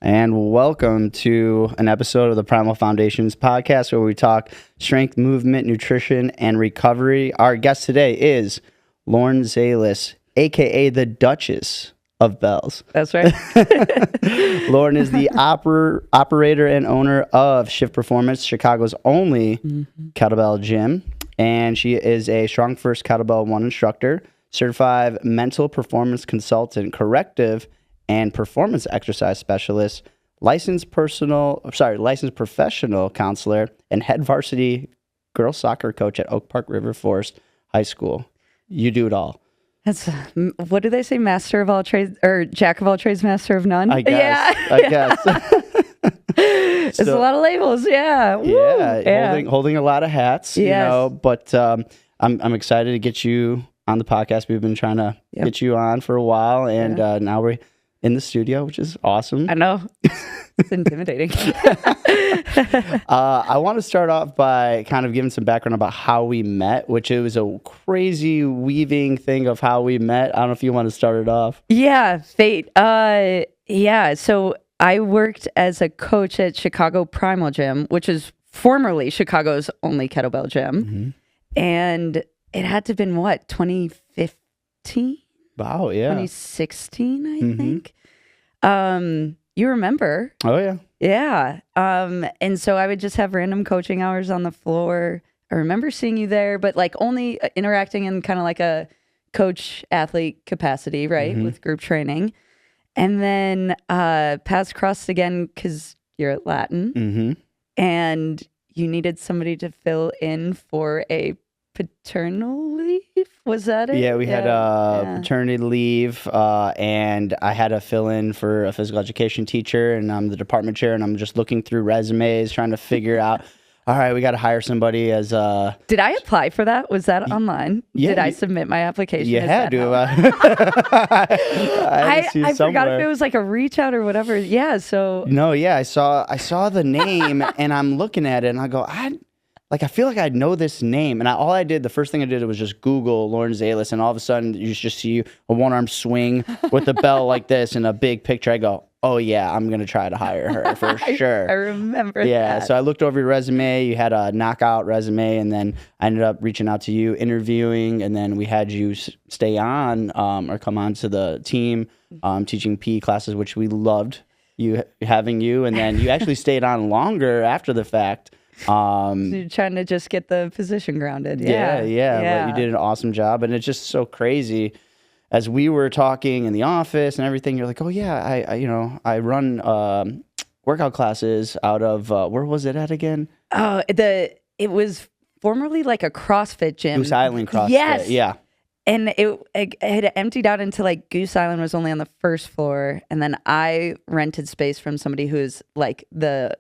And welcome to an episode of the Primal Foundations podcast where we talk strength, movement, nutrition, and recovery. Our guest today is Lauren Zallis, aka the Duchess of Bells. That's right. Lauren is the operator and owner of Shift Performance, Chicago's only kettlebell gym. And she is a Strong First Kettlebell 1 instructor, certified mental performance consultant, corrective and performance exercise specialist, licensed professional counselor, and head varsity girls soccer coach at Oak Park River Forest High School. You do it all. That's what do they say? Master of all trades, or jack of all trades, master of none. I guess. Yeah. I guess. It's a lot of labels. Yeah. Holding a lot of hats. Yes. You know, but I'm excited to get you on the podcast. We've been trying to get you on for a while, and now we're in the studio, which is awesome. I know. It's intimidating. I want to start off by kind of giving some background about how we met, which it was a crazy weaving thing of how we met. I don't know if you want to start it off. Yeah, fate. So I worked as a coach at Chicago Primal Gym, which is formerly Chicago's only kettlebell gym. And it had to have been, 2015? Wow, yeah. 2016, I think. You remember. Oh, yeah. Yeah. And so I would just have random coaching hours on the floor. I remember seeing you there, but like only interacting in kind of like a coach athlete capacity, right? With group training. And then paths crossed again because you're at Latin and you needed somebody to fill in for a paternal leave. Was that it? Yeah, we had paternity leave, and I had to fill in for a physical education teacher, and I'm the department chair, and I'm just looking through resumes, trying to figure out, all right, we got to hire somebody as Did I apply for that? Was that online? Yeah, Did I submit my application? You had to. I forgot if it was like a reach out or whatever. Yeah, so. No, yeah, I saw the name, and I'm looking at it, and I go, I feel like I know this name. And the first thing I did was just Google Lauren Zallis, and all of a sudden you just see a one-arm swing with a bell like this and a big picture. I go, oh yeah, I'm going to try to hire her for sure. I remember that. So I looked over your resume. You had a knockout resume, and then I ended up reaching out to you, interviewing, and then we had you stay on or come on to the team teaching PE classes, which we loved having you. And then you actually stayed on longer after the fact. So you're trying to just get the position grounded. Yeah. But you did an awesome job, and it's just so crazy. As we were talking in the office and everything, you're like, "Oh yeah, I run workout classes out of where was it at again?" Oh, it was formerly like a CrossFit gym. Goose Island CrossFit. Yes. Yeah. And it had emptied out into like Goose Island was only on the first floor, and then I rented space from somebody who's like the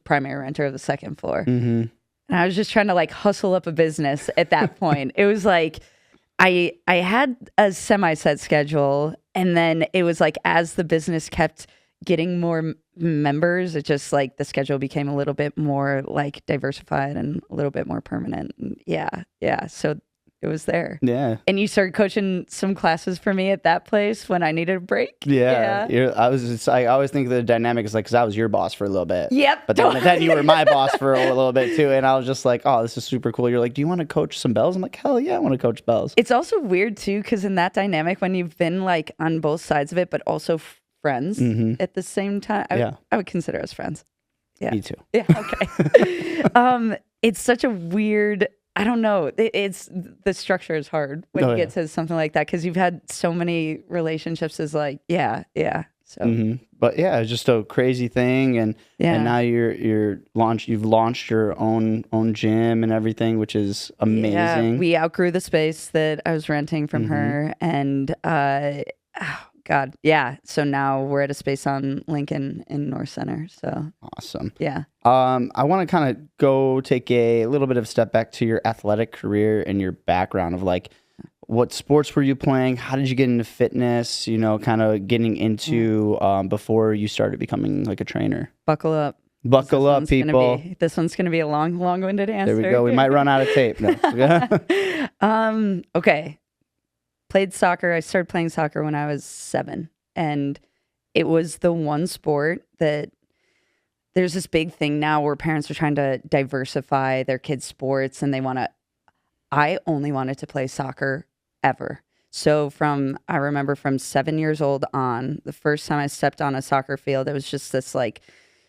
primary renter of the second floor. And I was just trying to like hustle up a business at that point. It was like I had a semi-set schedule, and then it was like as the business kept getting more members, it just like the schedule became a little bit more like diversified and a little bit more permanent. And yeah. So it was there. Yeah. And you started coaching some classes for me at that place when I needed a break. Yeah. I always think the dynamic is like, because I was your boss for a little bit. Yep. But then you were my boss for a little bit too. And I was just like, oh, this is super cool. You're like, do you want to coach some bells? I'm like, hell yeah, I want to coach bells. It's also weird too, because in that dynamic, when you've been like on both sides of it, but also friends at the same time, I would consider us friends. Yeah. Me too. Yeah. Okay. It's such a weird, I don't know. It's the structure is hard when you get to something like that, because you've had so many relationships. Is like, yeah. So, but yeah, it's just a crazy thing, and now you've launched your own gym and everything, which is amazing. Yeah, we outgrew the space that I was renting from her, and God, yeah. So now we're at a space on Lincoln in North Center. So awesome. Yeah. I want to kind of go take a little bit of a step back to your athletic career and your background of like, what sports were you playing? How did you get into fitness? You know, kind of getting into before you started becoming like a trainer. Buckle up. Buckle up, people. This one's going to be a long-winded answer. There we go. We might run out of tape. No. Okay. Played soccer. I started playing soccer when I was 7. And it was the one sport that there's this big thing now where parents are trying to diversify their kids' sports, and I only wanted to play soccer ever. So I remember from 7 years old on, the first time I stepped on a soccer field, it was just this like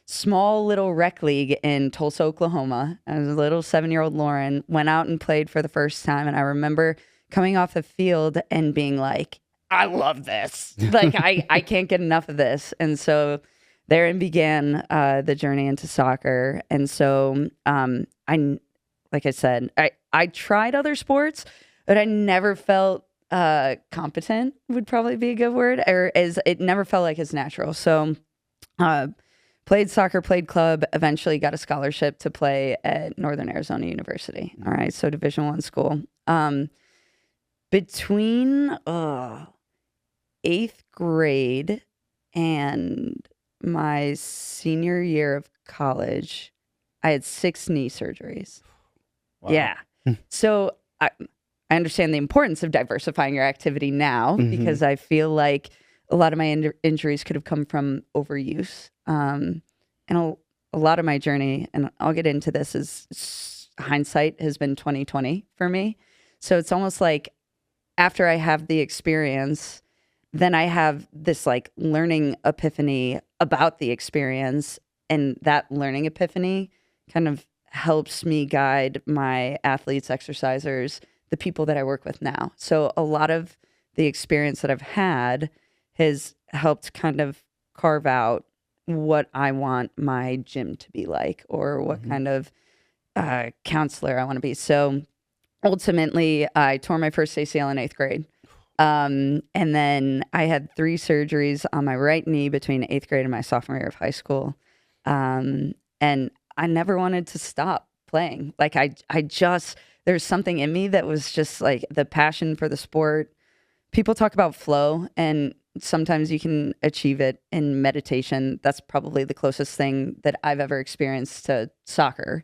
small little rec league in Tulsa, Oklahoma. I was a little 7-year-old Lauren, went out and played for the first time. And I remember coming off the field and being like, I love this. Like, I can't get enough of this. And so therein began the journey into soccer. And so like I said, I tried other sports, but I never felt competent would probably be a good word, or it never felt like it's natural. So played soccer, played club, eventually got a scholarship to play at Northern Arizona University. All right, so Division I school. Between 8th grade and my senior year of college, I had 6 knee surgeries. Wow. Yeah. So I understand the importance of diversifying your activity now, because I feel like a lot of my injuries could have come from overuse. And a lot of my journey, and I'll get into this, is hindsight has been 2020 for me. So it's almost like after I have the experience, then I have this like learning epiphany about the experience, and that learning epiphany kind of helps me guide my athletes, exercisers, the people that I work with now. So a lot of the experience that I've had has helped kind of carve out what I want my gym to be like, or what kind of counselor I want to be. So ultimately, I tore my first ACL in 8th grade. And then I had 3 surgeries on my right knee between 8th grade and my sophomore year of high school. And I never wanted to stop playing. Like there's something in me that was just like the passion for the sport. People talk about flow, and sometimes you can achieve it in meditation. That's probably the closest thing that I've ever experienced to soccer,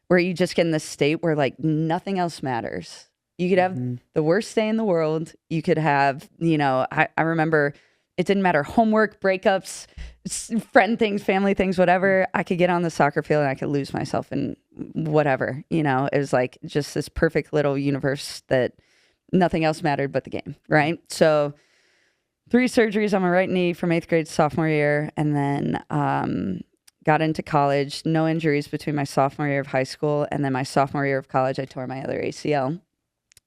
where you just get in this state where like nothing else matters. You could have the worst day in the world. You could have, I remember it didn't matter, homework, breakups, friend things, family things, whatever. I could get on the soccer field and I could lose myself in whatever, it was like just this perfect little universe that nothing else mattered but the game, right? So 3 surgeries on my right knee from 8th grade to sophomore year, and then got into college. No injuries between my sophomore year of high school and then my sophomore year of college. I tore my other ACL.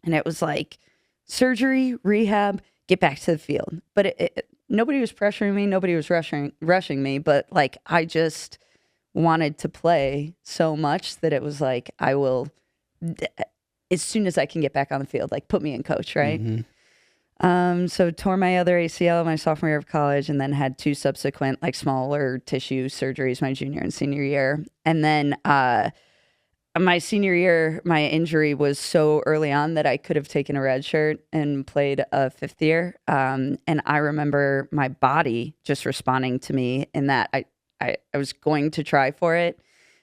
And it was like surgery, rehab, get back to the field. But nobody was pressuring me. Nobody was rushing me. But like, I just wanted to play so much that it was like, I will, as soon as I can get back on the field, like put me in, coach, right? So tore my other ACL my sophomore year of college, and then had 2 subsequent like smaller tissue surgeries my junior and senior year. And then my senior year, my injury was so early on that I could have taken a red shirt and played a 5th year. And I remember my body just responding to me in that I was going to try for it.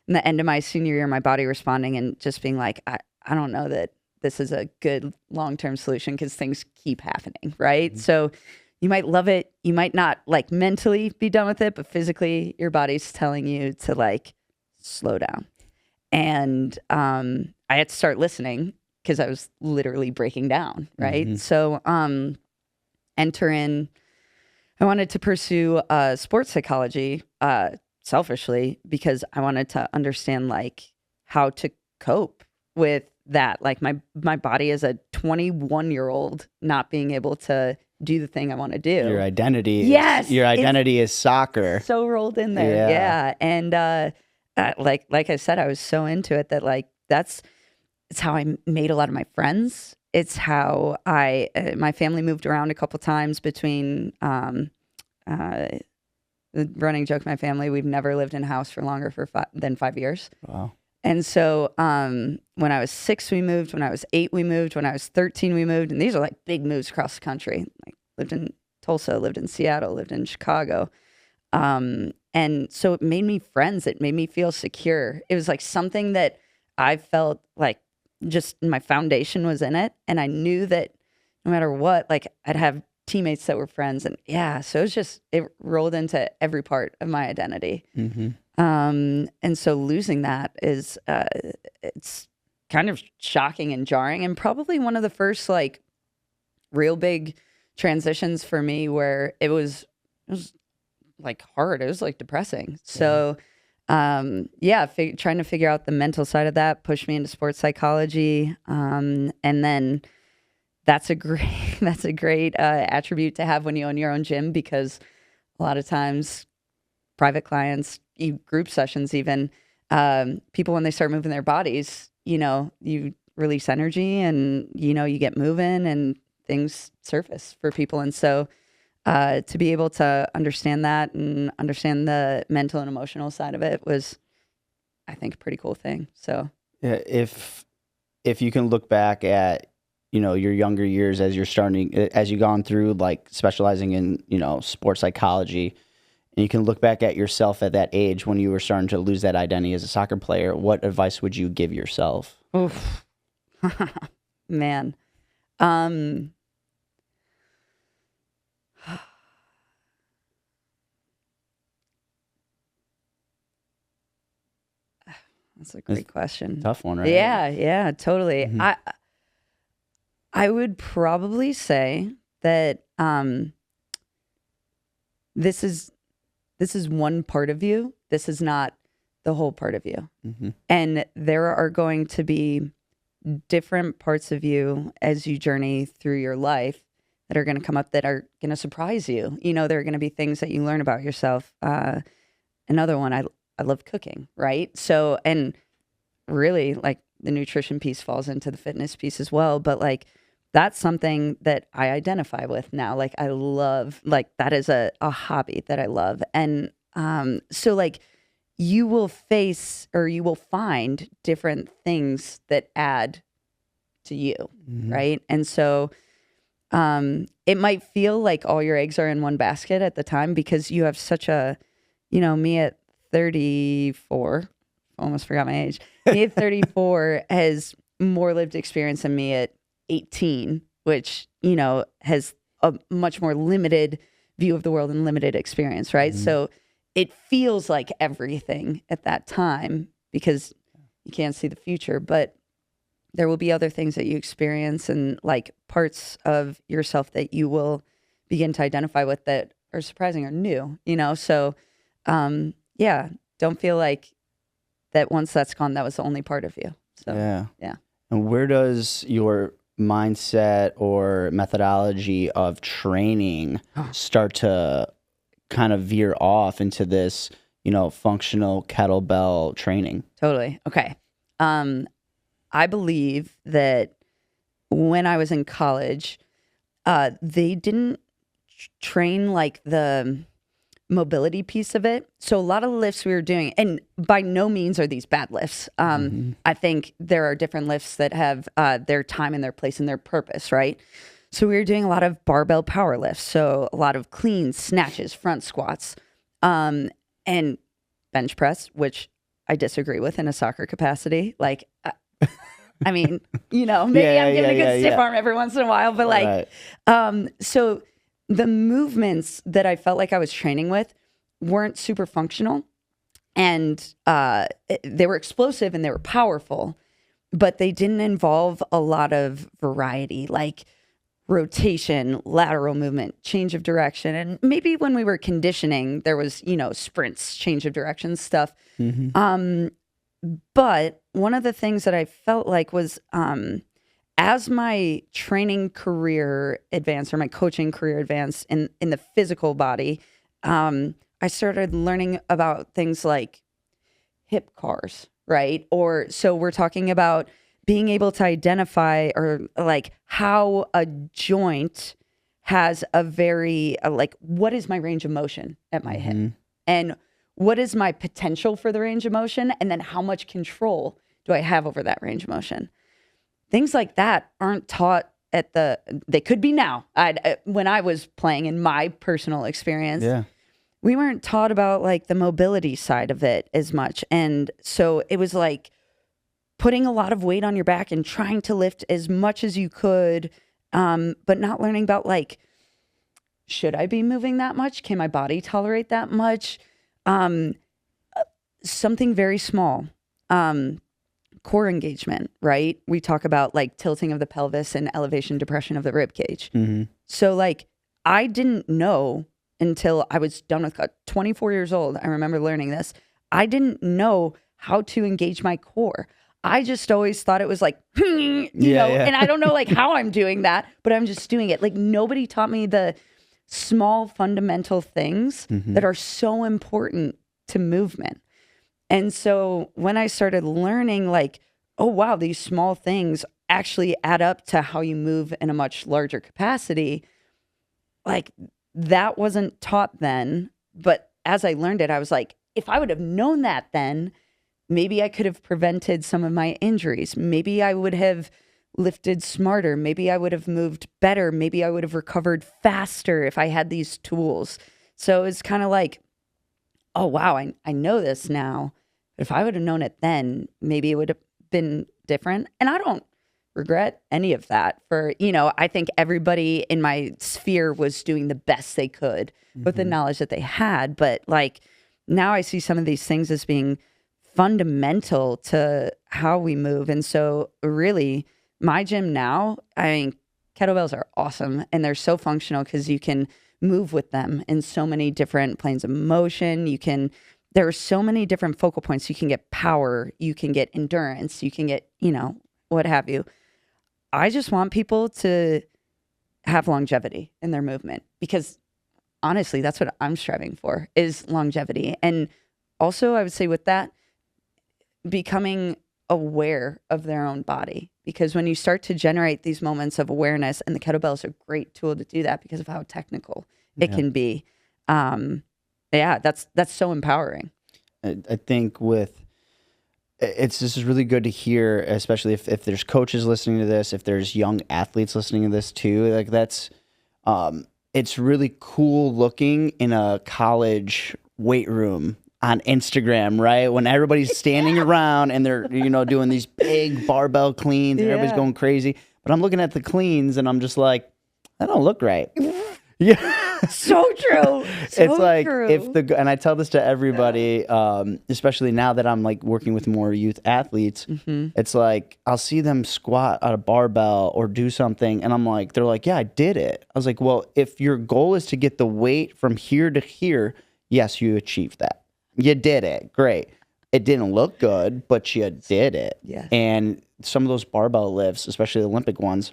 In the end of my senior year, my body responding and just being like, I don't know that this is a good long-term solution, because things keep happening, right? So you might love it. You might not like mentally be done with it, but physically your body's telling you to like slow down. And I had to start listening, because I was literally breaking down, right? So enter in, I wanted to pursue sports psychology selfishly, because I wanted to understand like how to cope with that. Like my body as a 21-year-old not being able to do the thing I want to do. Your identity is soccer. So rolled in there. Yeah. And like I said, I was so into it that like it's how I made a lot of my friends. It's how my family moved around a couple times between the running joke, my family, we've never lived in a house for longer than 5 years. Wow. And so when I was 6, we moved. When I was 8, we moved. When I was 13, we moved. And these are like big moves across the country. Like lived in Tulsa, lived in Seattle, lived in Chicago. And so it made me friends. It made me feel secure. It was like something that I felt like just my foundation was in it. And I knew that no matter what, like I'd have teammates that were friends. And yeah, so it rolled into every part of my identity. And so losing that is, it's kind of shocking and jarring, and probably one of the first like real big transitions for me where it was like hard. It was like depressing. So, trying to figure out the mental side of that pushed me into sports psychology. And then that's a great attribute to have when you own your own gym, because a lot of times private clients, group sessions, even people, when they start moving their bodies, you release energy and, you get moving and things surface for people. And so to be able to understand that and understand the mental and emotional side of it was, I think, a pretty cool thing. So yeah, if you can look back at, your younger years as you've gone through like specializing in, sports psychology, and you can look back at yourself at that age when you were starting to lose that identity as a soccer player, what advice would you give yourself? Oof. Man. That's a great question. Tough one, right? Yeah, totally. Mm-hmm. I would probably say that this is one part of you. This is not the whole part of you. Mm-hmm. And there are going to be different parts of you as you journey through your life that are going to come up that are going to surprise you. There are going to be things that you learn about yourself. Another one, I love cooking, right? So, and really like the nutrition piece falls into the fitness piece as well. But like, that's something that I identify with now. Like I love, like that is a hobby that I love. And so like you will face, or you will find different things that add to you, mm-hmm. right? And so it might feel like all your eggs are in one basket at the time, because you have such a, me at 34, almost forgot my age. Me at 34 has more lived experience than me at 18, which, has a much more limited view of the world and limited experience, right? Mm-hmm. So it feels like everything at that time because you can't see the future, but there will be other things that you experience and like parts of yourself that you will begin to identify with that are surprising or new, So, don't feel like that once that's gone, that was the only part of you. So, yeah. And where does your mindset or methodology of training start to kind of veer off into this, functional kettlebell training? Totally. Okay. I believe that when I was in college, they didn't train like the mobility piece of it. So a lot of the lifts we were doing, and by no means are these bad lifts. Mm-hmm. I think there are different lifts that have their time and their place and their purpose, right? So we were doing a lot of barbell power lifts. So a lot of cleans, snatches, front squats, and bench press, which I disagree with in a soccer capacity. Like, I mean, maybe I'm getting a good stiff arm every once in a while, but like, so the movements that I felt like I was training with weren't super functional, and they were explosive and they were powerful, but they didn't involve a lot of variety, like rotation, lateral movement, change of direction. And maybe when we were conditioning, there was, sprints, change of direction stuff. Mm-hmm. But one of the things that I felt like was, as my training career advanced, or my coaching career advanced in the physical body, I started learning about things like hip cars, right? Or so we're talking about being able to identify, or like how a joint has a very, like, what is my range of motion at my mm-hmm. hip? And what is my potential for the range of motion? And then how much control do I have over that range of motion? Things like that aren't taught they could be now. When I was playing, in my personal experience, we weren't taught about like the mobility side of it as much. And so it was like putting a lot of weight on your back and trying to lift as much as you could, but not learning about like should I be moving that much? Can my body tolerate that much? Something very small. Core engagement, right? We talk about like tilting of the pelvis and elevation depression of the rib cage. So like I didn't know until I was done with 24 years old. I remember learning this. I didn't know how to engage my core. I just always thought it was like, you know, and I don't know like how I'm doing that, but I'm just doing it. Like nobody taught me the small fundamental things that are so important to movement. And so when I started learning like, oh, wow, these small things actually add up to how you move in a much larger capacity, like that wasn't taught then. But as I learned it, I was like, if I would have known that then, maybe I could have prevented some of my injuries. Maybe I would have lifted smarter. Maybe I would have moved better. Maybe I would have recovered faster if I had these tools. So it's kind of like, oh, wow, I know this now. If I would have known it then, maybe it would have been different. And I don't regret any of that. For, you know, I think everybody in my sphere was doing the best they could with the knowledge that they had. But like now I see some of these things as being fundamental to how we move. And so really my gym now, I mean, kettlebells are awesome and they're so functional because you can move with them in so many different planes of motion. There are so many different focal points. You can get power, you can get endurance, you can get, you know, what have you. I just want people to have longevity in their movement because honestly, that's what I'm striving for is longevity. And also I would say with that, becoming aware of their own body. Because when you start to generate these moments of awareness, and the kettlebell is a great tool to do that because of how technical it can be. That's so empowering. I think this is really good to hear, especially if there's coaches listening to this, if there's young athletes listening to this too. Like that's, it's really cool looking in a college weight room on Instagram, right? When everybody's standing around and they're, you know, doing these big barbell cleans and everybody's going crazy. But I'm looking at the cleans and I'm just like, that don't look right. Yeah. So true. It's like true. And I tell this to everybody, especially now that I'm like working with more youth athletes, it's like, I'll see them squat at a barbell or do something. And I'm like, they're like, yeah, I did it. I was like, well, if your goal is to get the weight from here to here, yes, you achieved that. You did it. Great. It didn't look good, but you did it. Yes. And some of those barbell lifts, especially the Olympic ones,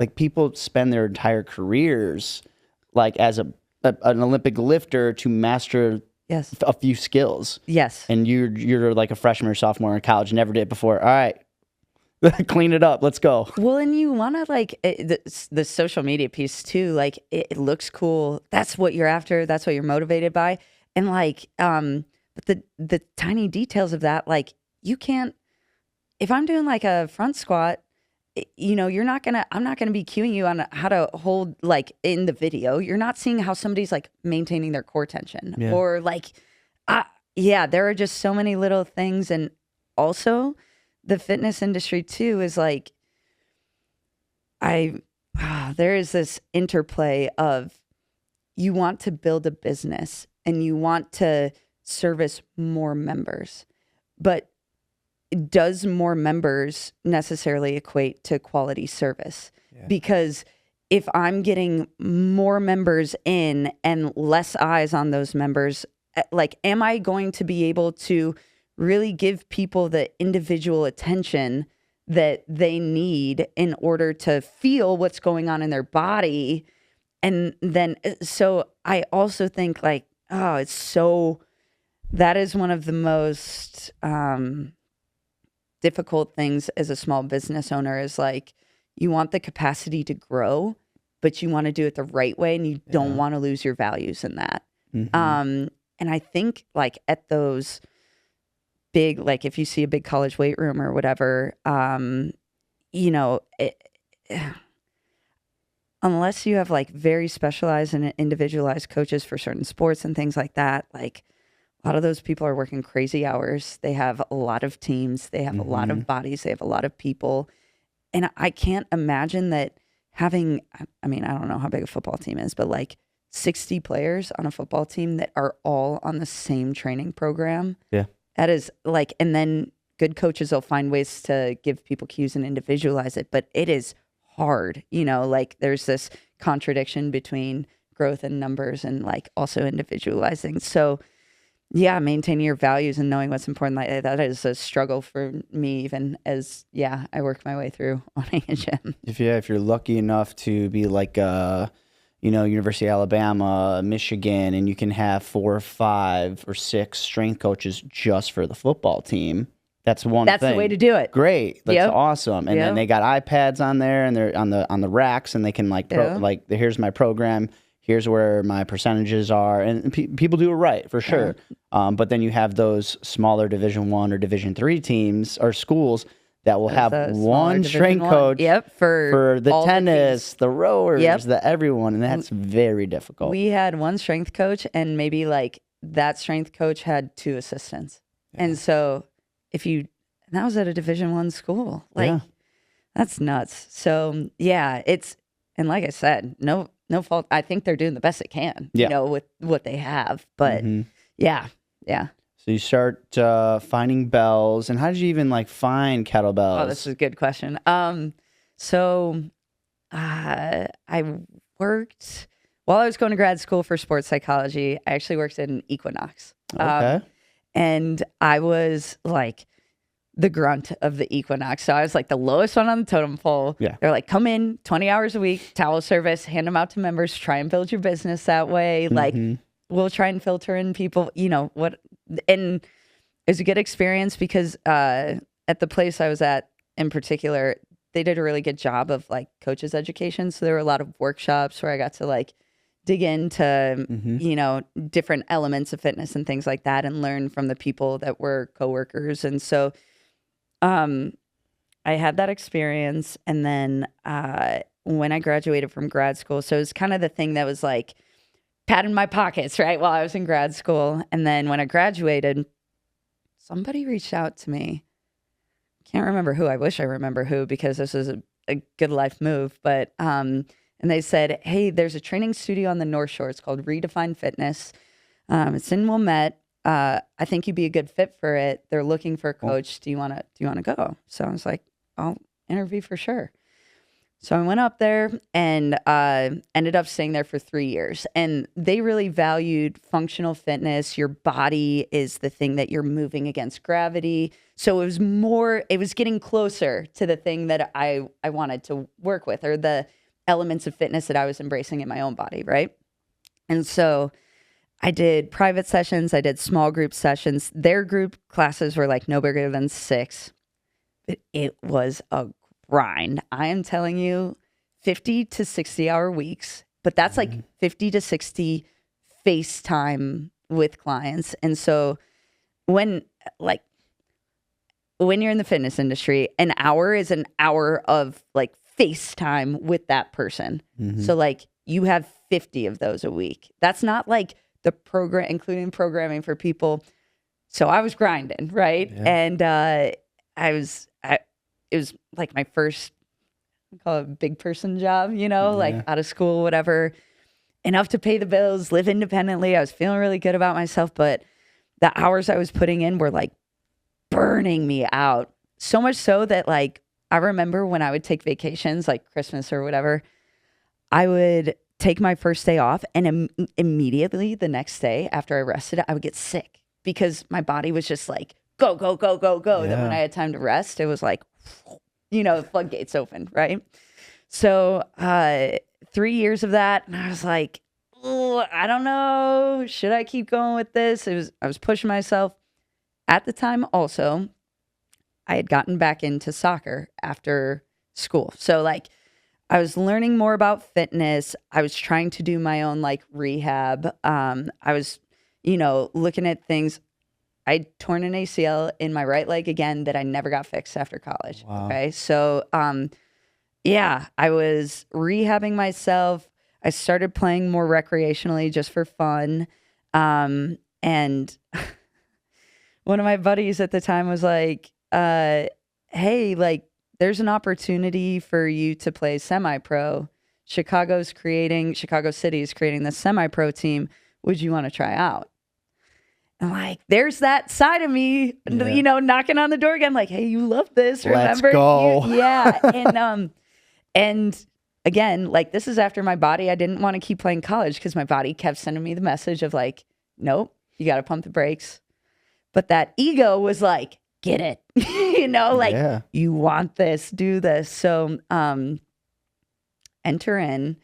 like people spend their entire careers like as an Olympic lifter to master a few skills. Yes. And you're like a freshman or sophomore in college, never did it before. All right, clean it up. Let's go. Well, and you want to like the social media piece too. Like it looks cool. That's what you're after. That's what you're motivated by. And like, but the tiny details of that, like you can't, if I'm doing like a front squat, you know, I'm not going to be cueing you on how to hold like in the video. You're not seeing how somebody's like maintaining their core tension or like, there are just so many little things. And also the fitness industry too is like, there is this interplay of you want to build a business and you want to service more members, but does more members necessarily equate to quality service? Yeah. Because if I'm getting more members in and less eyes on those members, like, am I going to be able to really give people the individual attention that they need in order to feel what's going on in their body? And then, so I also think like, that is one of the most difficult things as a small business owner is like, you want the capacity to grow, but you want to do it the right way and you don't want to lose your values in that. Mm-hmm. And I think like at those big, like if you see a big college weight room or whatever, you know, unless you have like very specialized and individualized coaches for certain sports and things like that, like a lot of those people are working crazy hours. They have a lot of teams. They have a lot of bodies. They have a lot of people. And I can't imagine that having, I mean, I don't know how big a football team is, but like 60 players on a football team that are all on the same training program. Yeah. That is like, and then good coaches will find ways to give people cues and individualize it, but it is hard. Like there's this contradiction between growth and numbers and like also individualizing. So yeah, maintaining your values and knowing what's important, like that is a struggle for me, even as I work my way through owning a gym. If you're lucky enough to be like University of Alabama, Michigan, and you can have 4 or 5 or 6 strength coaches just for the football team. That's thing. That's the way to do it. Great. That's awesome. And then they got iPads on there, and they're on the racks, and they can here's my program. Here's where my percentages are, and people do it right for sure. But then you have those smaller Division I or Division III teams or schools that will have one strength coach for the tennis, the rowers, the everyone, and that's very difficult. We had one strength coach, and maybe like that strength coach had 2 assistants, and so that was at a Division I school, that's nuts. So and like I said, no fault. I think they're doing the best they can, with what they have. But yeah. So you start finding bells, and how did you even like find kettlebells? Oh, this is a good question. So I worked while I was going to grad school for sports psychology. I actually worked at an Equinox. Okay. And I was like the grunt of the Equinox. So I was like the lowest one on the totem pole. Yeah. They're like, come in 20 hours a week, towel service, hand them out to members, try and build your business that way. Like we'll try and filter in people, and it was a good experience because at the place I was at in particular, they did a really good job of like coaches education. So there were a lot of workshops where I got to like dig into, different elements of fitness and things like that and learn from the people that were coworkers. And so I had that experience. And then when I graduated from grad school, so it was kind of the thing that was like patting my pockets, right, while I was in grad school. And then when I graduated, somebody reached out to me. Can't remember who. I wish I remember who, because this is a good life move. But and they said, hey, there's a training studio on the North Shore. It's called Redefine Fitness. It's in Wilmette. I think you'd be a good fit for it. They're looking for a coach. Do you want to go? So I was like, I'll interview for sure. So I went up there and ended up staying there for 3 years. And they really valued functional fitness. Your body is the thing that you're moving against gravity. So it was getting closer to the thing that I wanted to work with, or the elements of fitness that I was embracing in my own body, right? And so I did private sessions. I did small group sessions. Their group classes were like no bigger than 6. It was a grind. I am telling you, 50 to 60 hour weeks, but that's like 50 to 60 FaceTime with clients. And so when you're in the fitness industry, an hour is an hour of like FaceTime with that person. So like you have 50 of those a week. That's not like the program, including programming for people. So I was grinding, right? Yeah. And it was like my first, I call it a big person job, like out of school, whatever, enough to pay the bills, live independently. I was feeling really good about myself, but the hours I was putting in were like burning me out. So much so that like, I remember when I would take vacations, like Christmas or whatever, I would take my first day off, and immediately the next day after I rested, I would get sick because my body was just like, go, go, go, go, go. Yeah. Then when I had time to rest, it was like, the floodgates open, right? So 3 years of that, and I was like, oh, I don't know. Should I keep going with this? I was pushing myself. At the time also, I had gotten back into soccer after school. So like I was learning more about fitness. I was trying to do my own like rehab. I was, looking at things. I torn an ACL in my right leg again that I never got fixed after college. Wow. Okay. So, I was rehabbing myself. I started playing more recreationally just for fun. And one of my buddies at the time was like, hey, like there's an opportunity for you to play semi-pro. Chicago City is creating this semi-pro team. Would you want to try out? And like, there's that side of me, knocking on the door again, like, hey, you love this. Remember? Let's go. Yeah. And again, like, this is after my body, I didn't want to keep playing college because my body kept sending me the message of like, nope, you got to pump the brakes. But that ego was like, get it, you want this, do this. So enter in.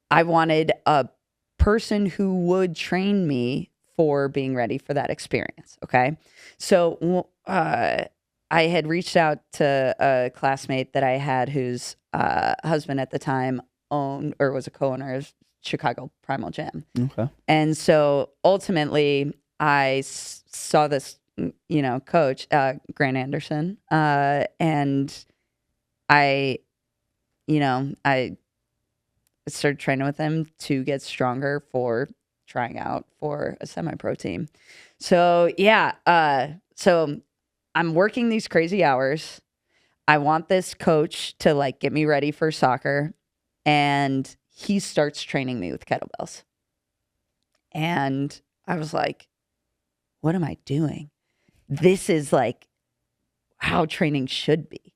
I wanted a person who would train me for being ready for that experience. Okay. So I had reached out to a classmate that I had whose husband at the time owned or was a co-owner of Chicago Primal Gym. Okay. And so ultimately I saw this, coach, Grant Anderson. And I started training with him to get stronger for trying out for a semi-pro team. So so I'm working these crazy hours. I want this coach to like get me ready for soccer, and he starts training me with kettlebells. And I was like, what am I doing? This is like how training should be.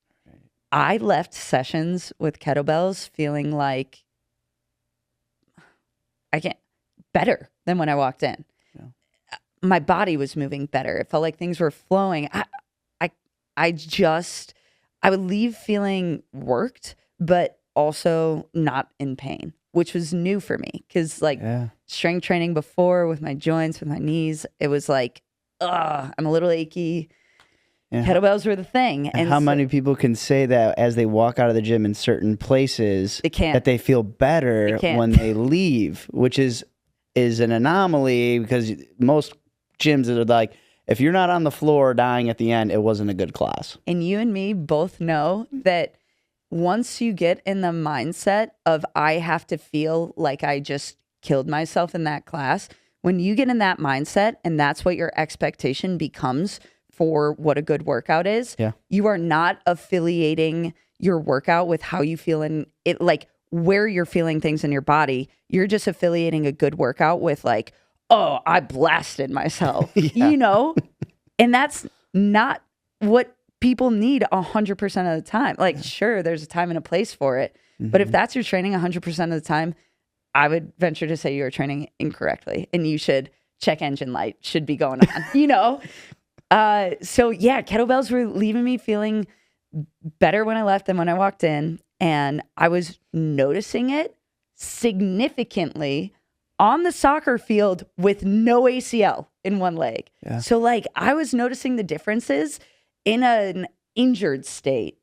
I left sessions with kettlebells feeling like better than when I walked in. Yeah. My body was moving better. It felt like things were flowing. I would leave feeling worked, but also not in pain, which was new for me. Cause strength training before with my joints, with my knees, it was like, I'm a little achy. Yeah. Kettlebells were the thing. And how many people can say that as they walk out of the gym in certain places that they feel better when they leave, which is an anomaly because most gyms are like, if you're not on the floor dying at the end, it wasn't a good class. And you and me both know that once you get in the mindset of I have to feel like I just killed myself in that class, when you get in that mindset and that's what your expectation becomes for what a good workout is, you are not affiliating your workout with how you feel in it, like where you're feeling things in your body. You're just affiliating a good workout with like, oh, I blasted myself, and that's not what people need 100% of the time. Like, sure, there's a time and a place for it, but if that's your training 100% of the time, I would venture to say you're training incorrectly, and you should check engine light should be going on, So yeah, kettlebells were leaving me feeling better when I left than when I walked in. And I was noticing it significantly on the soccer field with no ACL in one leg. Yeah. So like I was noticing the differences in an injured state.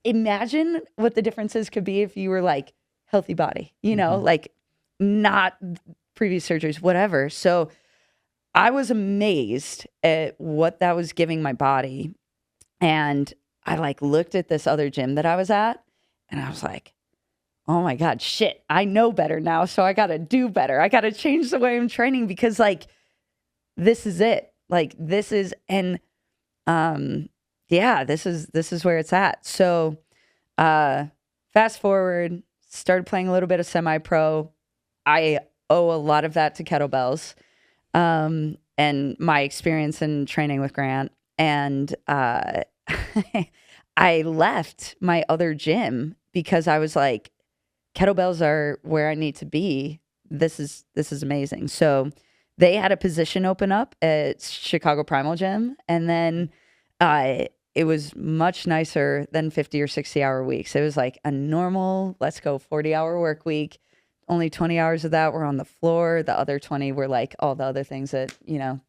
Imagine what the differences could be if you were like healthy body, like not previous surgeries, whatever. So I was amazed at what that was giving my body. And I like looked at this other gym that I was at and I was like, oh my God, shit, I know better now. So I got to do better. I got to change the way I'm training because like, this is it. Like this is, and this is where it's at. So fast forward, started playing a little bit of semi-pro. I owe a lot of that to kettlebells. And my experience in training with Grant. And I left my other gym because I was like, kettlebells are where I need to be. This is amazing. So they had a position open up at Chicago Primal Gym. And then it was much nicer than 50 or 60 hour weeks. It was like a normal, let's go 40-hour work week. Only 20 hours of that were on the floor. The other 20 were like all the other things that,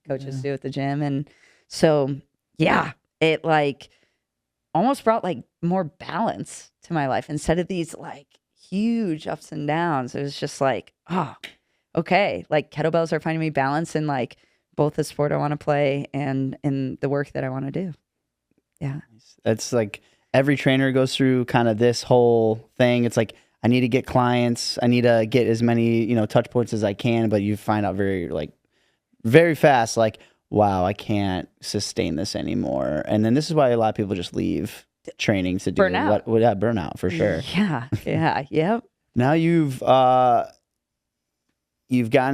coaches do at the gym. And so, it like almost brought like more balance to my life instead of these like huge ups and downs. It was just like, oh, okay. Like kettlebells are finding me balance in like both the sport I want to play and in the work that I want to do. Yeah. It's like every trainer goes through kind of this whole thing. It's like, I need to get clients. I need to get as many, touch points as I can. But you find out very fast, like, wow, I can't sustain this anymore. And then this is why a lot of people just leave training to do burnout. Burnout for sure. Yeah. Yep. Now you've gotten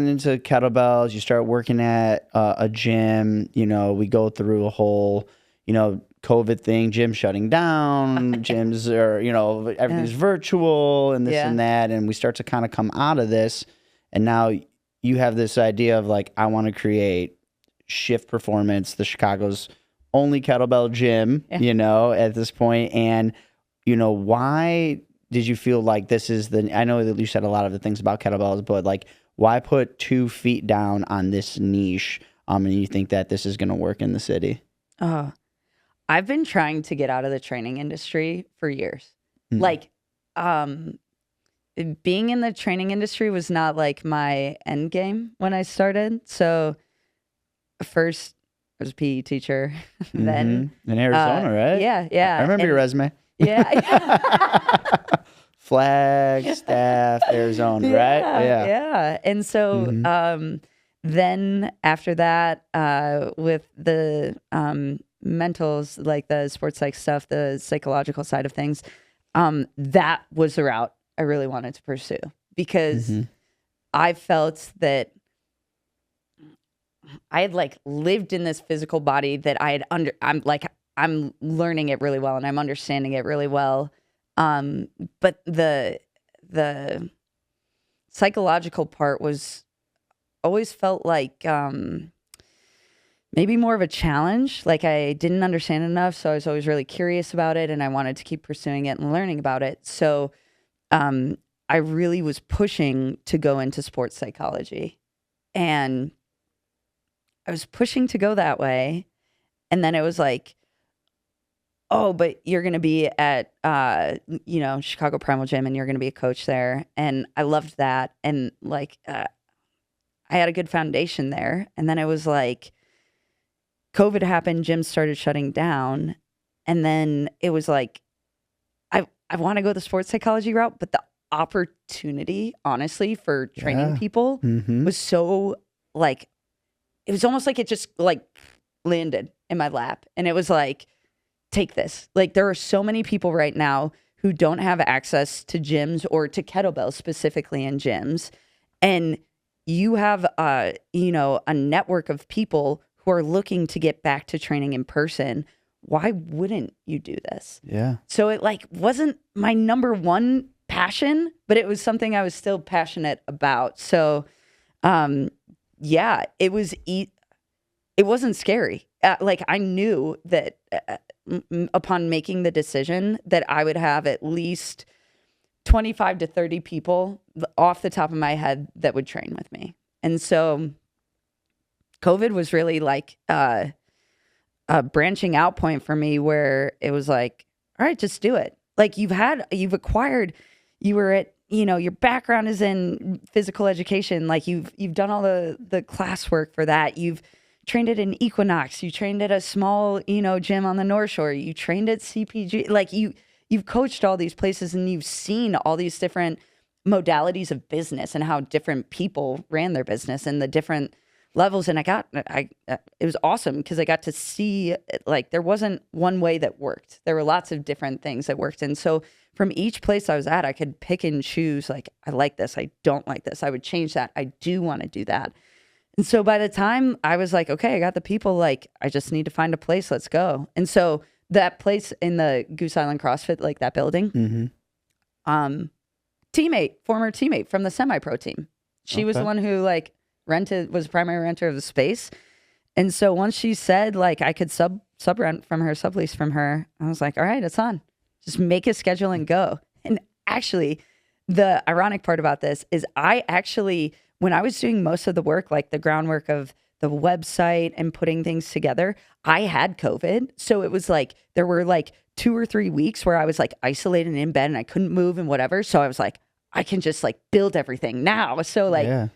into kettlebells. You start working at a gym. You know, we go through a whole, you know, COVID thing, gym shutting down, gyms are, you know, everything's virtual and this and that. And we start to kind of come out of this. And now you have this idea of like, I want to create Shift Performance, the Chicago's only kettlebell gym, you know, at this point. And, you know, why did you feel like this is I know that you said a lot of the things about kettlebells, but like, why put 2 feet down on this niche? And you think that this is going to work in the city? I've been trying to get out of the training industry for years. Like, being in the training industry was not like my end game when I started. So first I was a PE teacher, then in Arizona, right? Yeah. I remember your resume. Yeah. Flag, staff, Arizona, right? Yeah. And so then after that, with the mentals, like the sports psych stuff, the psychological side of things, that was the route I really wanted to pursue, because I felt that I had like lived in this physical body that I had I'm learning it really well and I'm understanding it really well. But the psychological part was always felt like maybe more of a challenge. Like I didn't understand enough, so I was always really curious about it, and I wanted to keep pursuing it and learning about it. So I really was pushing to go into sports psychology, and I was pushing to go that way. And then it was like, oh, but you're going to be at, you know, Chicago Primal Gym, and you're going to be a coach there. And I loved that. And like, I had a good foundation there. And then it was like, COVID happened, gyms started shutting down. And then it was like, I want to go the sports psychology route, but the opportunity, honestly, for training people was so like, it was almost like it just like landed in my lap. And it was like, take this. Like, there are so many people right now who don't have access to gyms or to kettlebells specifically in gyms. And you have, you know, a network of people who are looking to get back to training in person. Why wouldn't you do this? Yeah. So it like wasn't my number one passion, but it was something I was still passionate about. So, yeah, it wasn't scary. Like I knew that upon making the decision that I would have at least 25 to 30 people off the top of my head that would train with me. And so COVID was really like a branching out point for me, where it was like, all right, just do it. Like you were at, you know, your background is in physical education. Like you've done all the classwork for that. You've trained at an Equinox. You trained at a small, you know, gym on the North Shore. You trained at CPG. Like you've coached all these places, and you've seen all these different modalities of business and how different people ran their business and the different levels. And it was awesome because I got to see, like, there wasn't one way that worked. There were lots of different things that worked. And so from each place I was at, I could pick and choose, like, I like this, I don't like this, I would change that, I do want to do that. And so by the time I was like, okay, I got the people, like, I just need to find a place, let's go. And so that place in the Goose Island CrossFit, like that building, former teammate from the semi-pro team. She was the one who like was primary renter of the space. And so once she said like I could sub rent from her, sublease from her, I was like, all right, it's on. Just make a schedule and go. And actually, the ironic part about this is when I was doing most of the work, like the groundwork of the website and putting things together, I had COVID. So it was like, there were like 2 or 3 weeks where I was like isolated in bed and I couldn't move and whatever. So I was like, I can just like build everything now. So like,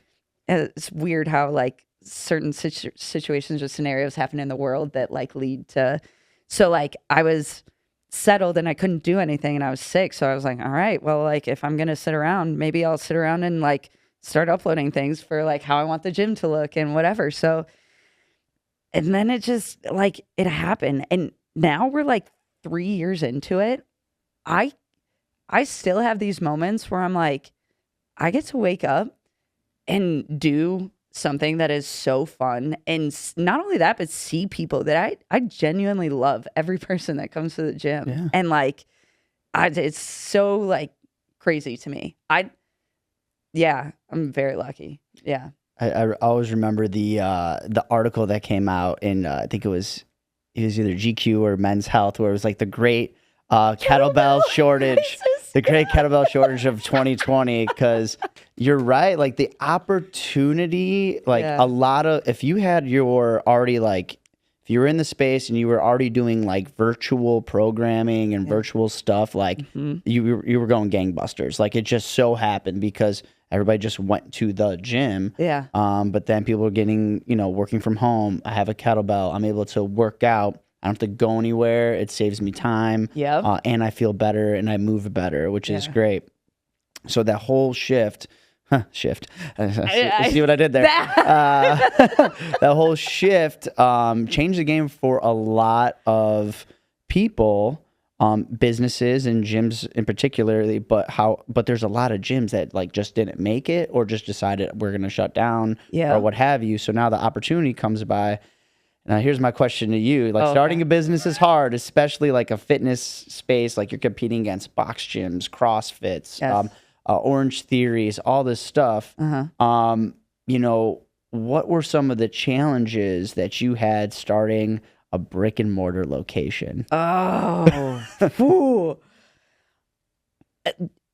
it's weird how like certain situations or scenarios happen in the world that like lead to, so like I was settled and I couldn't do anything and I was sick. So I was like, all right, well, like if I'm going to sit around, maybe I'll sit around and like start uploading things for like how I want the gym to look and whatever. So, and then it just like, it happened. And now we're like 3 years into it. I still have these moments where I'm like, I get to wake up and do something that is so fun. And not only that, but see people that I genuinely love every person that comes to the gym. Yeah. And like, it's so like crazy to me. I'm very lucky. Yeah. I always remember the article that came out in I think it was either GQ or Men's Health, where it was like the great kettlebell shortage, the great kettlebell shortage of 2020. Because you're right, like the opportunity, like a lot of, if you had your already like, if you were in the space and you were already doing like virtual programming and virtual stuff, like you were going gangbusters. Like it just so happened because everybody just went to the gym. Yeah. But then people are getting, working from home. I have a kettlebell. I'm able to work out. I don't have to go anywhere. It saves me time. Yeah. And I feel better and I move better, which is great. So that whole shift. See what I did there? That whole shift changed the game for a lot of people, businesses and gyms in particularly. But there's a lot of gyms that like just didn't make it or just decided we're going to shut down or what have you. So now the opportunity comes by. Now here's my question to you: like starting a business is hard, especially like a fitness space. Like you're competing against box gyms, CrossFits. Yes. Orange Theories, all this stuff. What were some of the challenges that you had starting a brick and mortar location? Oh,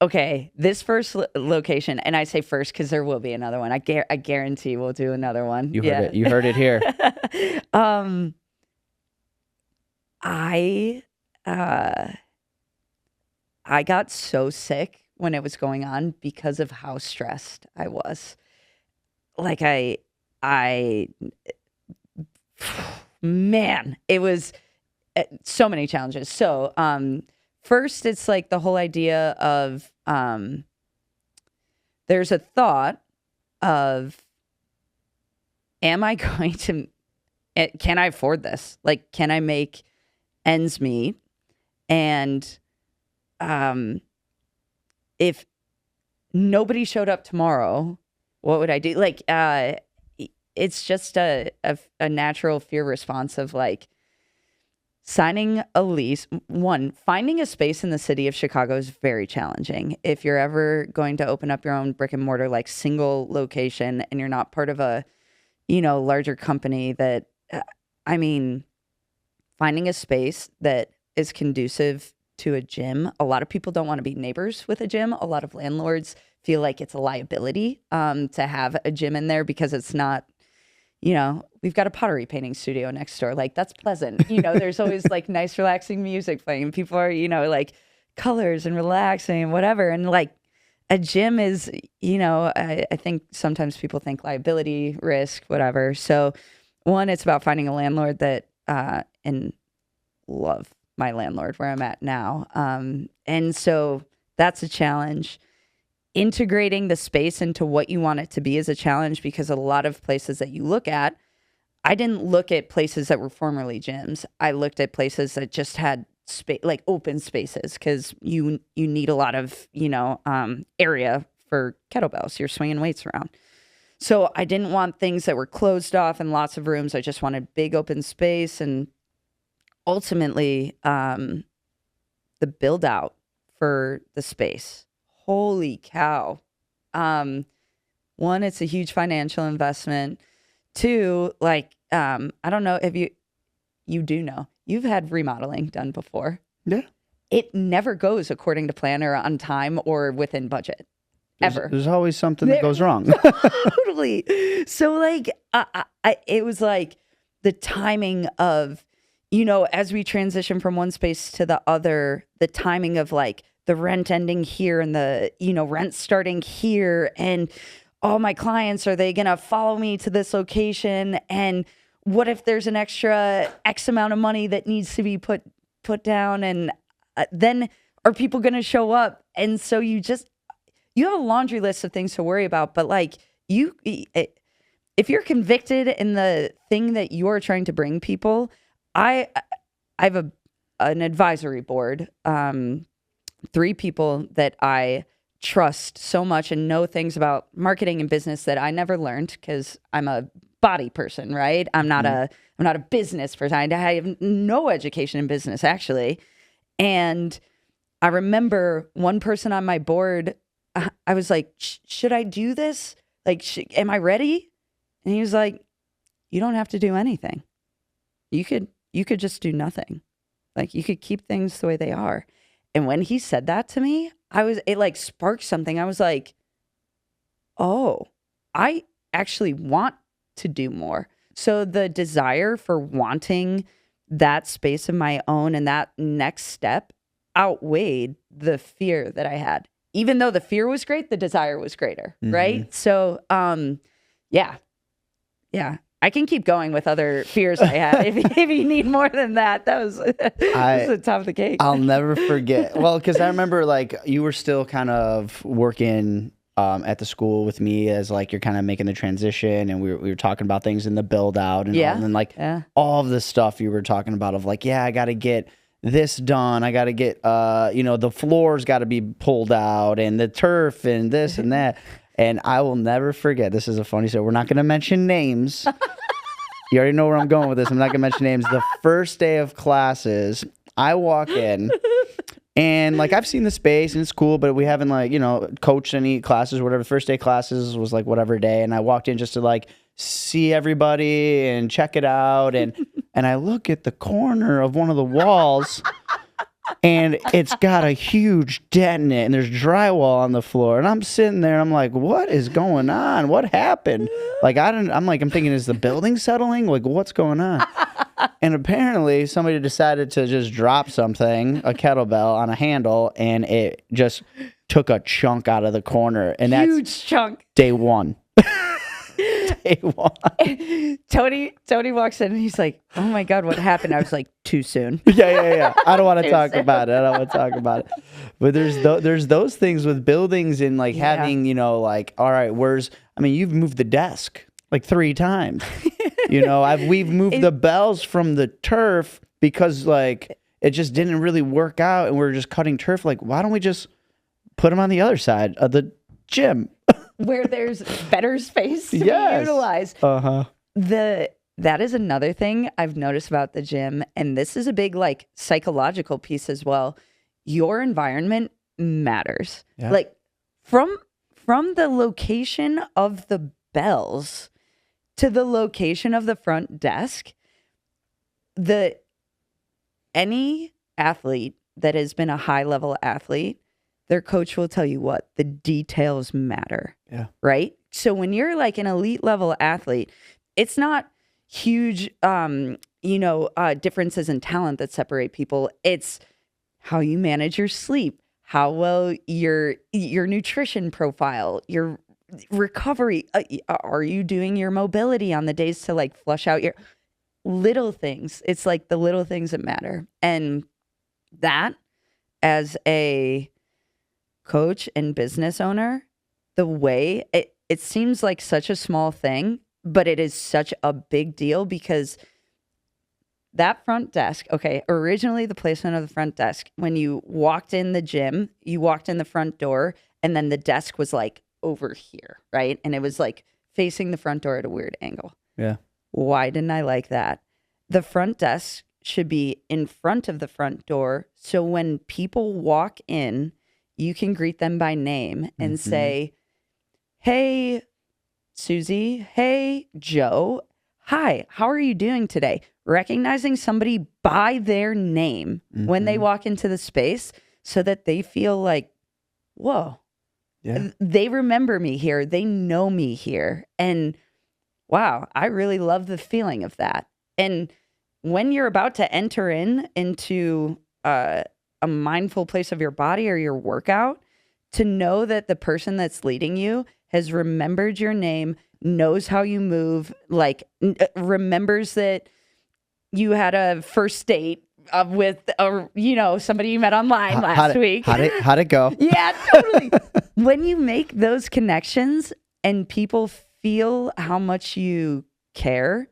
okay. This first location, and I say first because there will be another one. I guarantee we'll do another one. You heard it. You heard it here. I got so sick when it was going on because of how stressed I was. Like man, it was so many challenges. So, first it's like the whole idea of, there's a thought of, am I going to, can I afford this? Like, can I make ends meet? And, if nobody showed up tomorrow, what would I do? Like, it's just a natural fear response of like signing a lease. One, finding a space in the city of Chicago is very challenging. If you're ever going to open up your own brick and mortar, like single location, and you're not part of a, larger company that, finding a space that is conducive to a gym. A lot of people don't want to be neighbors with a gym. A lot of landlords feel like it's a liability to have a gym in there because it's not, we've got a pottery painting studio next door. Like that's pleasant. There's always like nice, relaxing music playing. People are, like colors and relaxing and whatever. And like a gym is, I think sometimes people think liability, risk, whatever. So one, it's about finding a landlord that, and love my landlord where I'm at now. And so that's a challenge. Integrating the space into what you want it to be is a challenge because a lot of places that you look at, I didn't look at places that were formerly gyms. I looked at places that just had space, like open spaces, because you need a lot of, area for kettlebells. You're swinging weights around. So I didn't want things that were closed off and lots of rooms. I just wanted big open space. And ultimately, the build out for the space. Holy cow. One, it's a huge financial investment. Two, like, I don't know if you do know, you've had remodeling done before. Yeah. It never goes according to plan or on time or within budget. Ever. There's always something that goes wrong. Totally. So like, it was like the timing of, as we transition from one space to the other, the timing of like the rent ending here and the, rent starting here, and all my clients, are they going to follow me to this location? And what if there's an extra X amount of money that needs to be put down? And then are people going to show up? And so you have a laundry list of things to worry about, but like if you're convicted in the thing that you're trying to bring people, I have an advisory board, 3 people that I trust so much and know things about marketing and business that I never learned because I'm a body person, right? I'm not a business person. I have no education in business actually. And I remember one person on my board, I was like, should I do this? Like, am I ready? And he was like, you don't have to do anything. You could just do nothing. Like, you could keep things the way they are. And when he said that to me, it like sparked something. I was like, oh, I actually want to do more. So the desire for wanting that space of my own and that next step outweighed the fear that I had. Even though the fear was great, the desire was greater, right? So, yeah. I can keep going with other fears I had. if you need more than that, that was the top of the cake. I'll never forget. Well, because I remember like you were still kind of working at the school with me as like you're kind of making the transition, and we were talking about things in the build out and all, and then like all of the stuff you were talking about of like, I got to get this done. I got to get, the floor's got to be pulled out and the turf and this and that. And I will never forget. This is a funny story. We're not going to mention names. You already know where I'm going with this. I'm not going to mention names. The first day of classes, I walk in and like I've seen the space and it's cool, but we haven't like, coached any classes or whatever. First day classes was like whatever day. And I walked in just to like see everybody and check it out. And I look at the corner of one of the walls and it's got a huge dent in it and there's drywall on the floor. And I'm sitting there and I'm like, what is going on? What happened? Like, I'm thinking, is the building settling? Like, what's going on? And apparently somebody decided to just drop something, a kettlebell on a handle, and it just took a chunk out of the corner. And that's huge chunk. Day one. Day one. Tony walks in and he's like, oh my God, what happened? I was like, too soon. Yeah. I don't want to talk about it. But there's those things with buildings and like having, like, all right, you've moved the desk like 3 times. We've moved the bells from the turf because like it just didn't really work out and we're just cutting turf. Like, why don't we just put them on the other side of the gym? Where there's better space to be utilized. That is another thing I've noticed about the gym, and this is a big like psychological piece as well. Your environment matters. Yeah. Like from the location of the bells to the location of the front desk, any athlete that has been a high level athlete, their coach will tell you what the details matter. Yeah. Right. So when you're like an elite level athlete, it's not huge, differences in talent that separate people. It's how you manage your sleep, how well your nutrition profile, your recovery. Are you doing your mobility on the days to like flush out your little things? It's like the little things that matter. And that, as a coach and business owner, the way it seems like such a small thing, but it is such a big deal because that front desk, originally the placement of the front desk, when you walked in the gym, you walked in the front door and then the desk was like over here, right? And it was like facing the front door at a weird angle. Yeah. Why didn't I like that? The front desk should be in front of the front door. So when people walk in, you can greet them by name and say, hey, Susie. Hey, Joe. Hi, how are you doing today? Recognizing somebody by their name when they walk into the space so that they feel like, whoa, they remember me here. They know me here. And wow, I really love the feeling of that. And when you're about to enter into a mindful place of your body or your workout, to know that the person that's leading you has remembered your name, knows how you move, like remembers that you had a first date with somebody you met online last week. How'd it go? Yeah, totally. When you make those connections and people feel how much you care,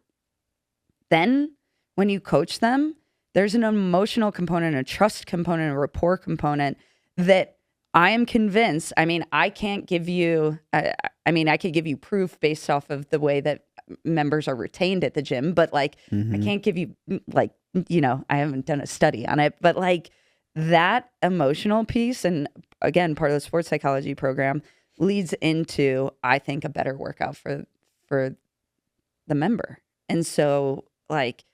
then when you coach them, there's an emotional component, a trust component, a rapport component that I am convinced. I mean, I can't give you. I could give you proof based off of the way that members are retained at the gym, but like, I can't give you like, I haven't done a study on it, but like that emotional piece, and again, part of the sports psychology program leads into, I think, a better workout for the member. And so, like,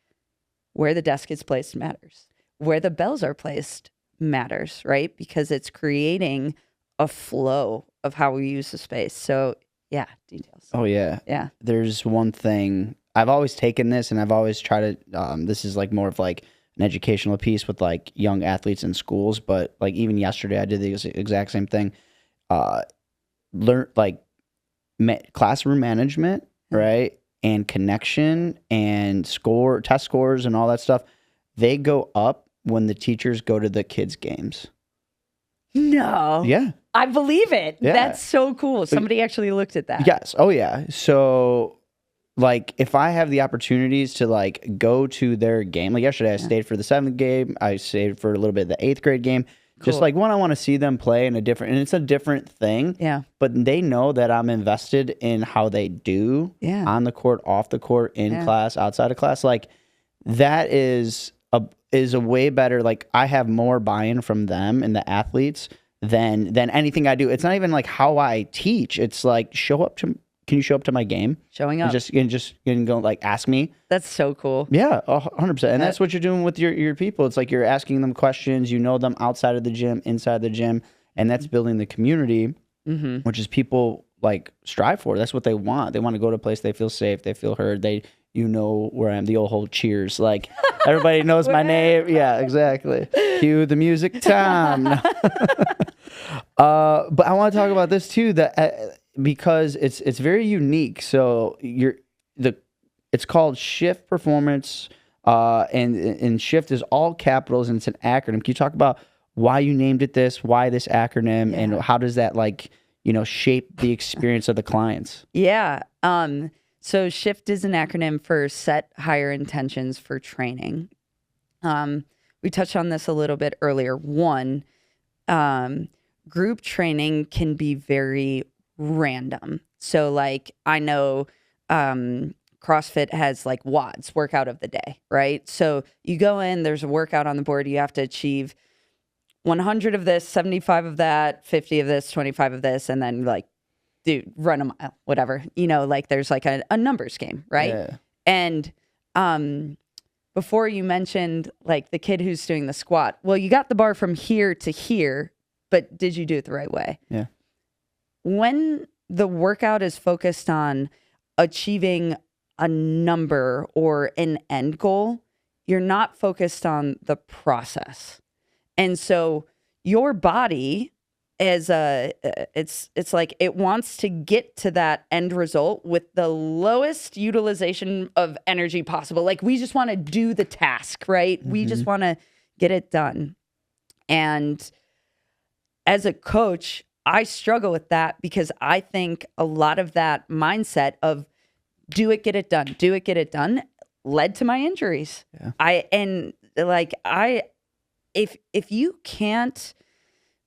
where the desk is placed matters. Where the bells are placed matters, right? Because it's creating a flow of how we use the space. So, yeah, details. Oh, yeah. Yeah. There's one thing. I've always taken this and I've always tried to, this is like more of like an educational piece with like young athletes in schools. But like even yesterday, I did the exact same thing. Learn like classroom management, right? And connection and test scores and all that stuff. They go up when the teachers go to the kids' games. No. Yeah. I believe it. Yeah. That's so cool. Somebody actually looked at that. Yes. Oh, yeah. So, like, if I have the opportunities to, like, go to their game, like yesterday, I stayed for the 7th game. I stayed for a little bit of the 8th grade game. Cool. Just like one, I want to see them play and it's a different thing. Yeah. But they know that I'm invested in how they do on the court, off the court, in class, outside of class. Like, that is a way better, like, I have more buy-in from them and the athletes than anything I do. It's not even like how I teach. It's like, can you show up to my game? Showing up. And just go like ask me. That's so cool. Yeah, 100%. And that's what you're doing with your people. It's like you're asking them questions. You know them outside of the gym, inside the gym, and that's building the community, which is people like strive for. That's what they want. They want to go to a place they feel safe, they feel heard. You know where I am. The old whole cheers. Like everybody knows my name. Yeah, exactly. Cue the music, Tom. No. But I want to talk about this too. Because it's very unique. So it's called Shift Performance, and Shift is all capitals and it's an acronym. Can you talk about why you named it this, why this acronym, and how does that shape the experience of the clients? Yeah. So SHIFT is an acronym for Set Higher Intentions for Training. We touched on this a little bit earlier. One, group training can be very random. So like I know CrossFit has like WODs, workout of the day, right? So you go in, there's a workout on the board, you have to achieve 100 of this, 75 of that, 50 of this, 25 of this, and then like, dude, run a mile, whatever. Like there's like a numbers game, right? Yeah. And before you mentioned like the kid who's doing the squat, well, you got the bar from here to here, but did you do it the right way? Yeah. When the workout is focused on achieving a number or an end goal, you're not focused on the process. And so your body it's like it wants to get to that end result with the lowest utilization of energy possible. Like we just want to do the task, right? We just want to get it done. And as a coach, I struggle with that because I think a lot of that mindset of do it, get it done led to my injuries. Yeah. If you can't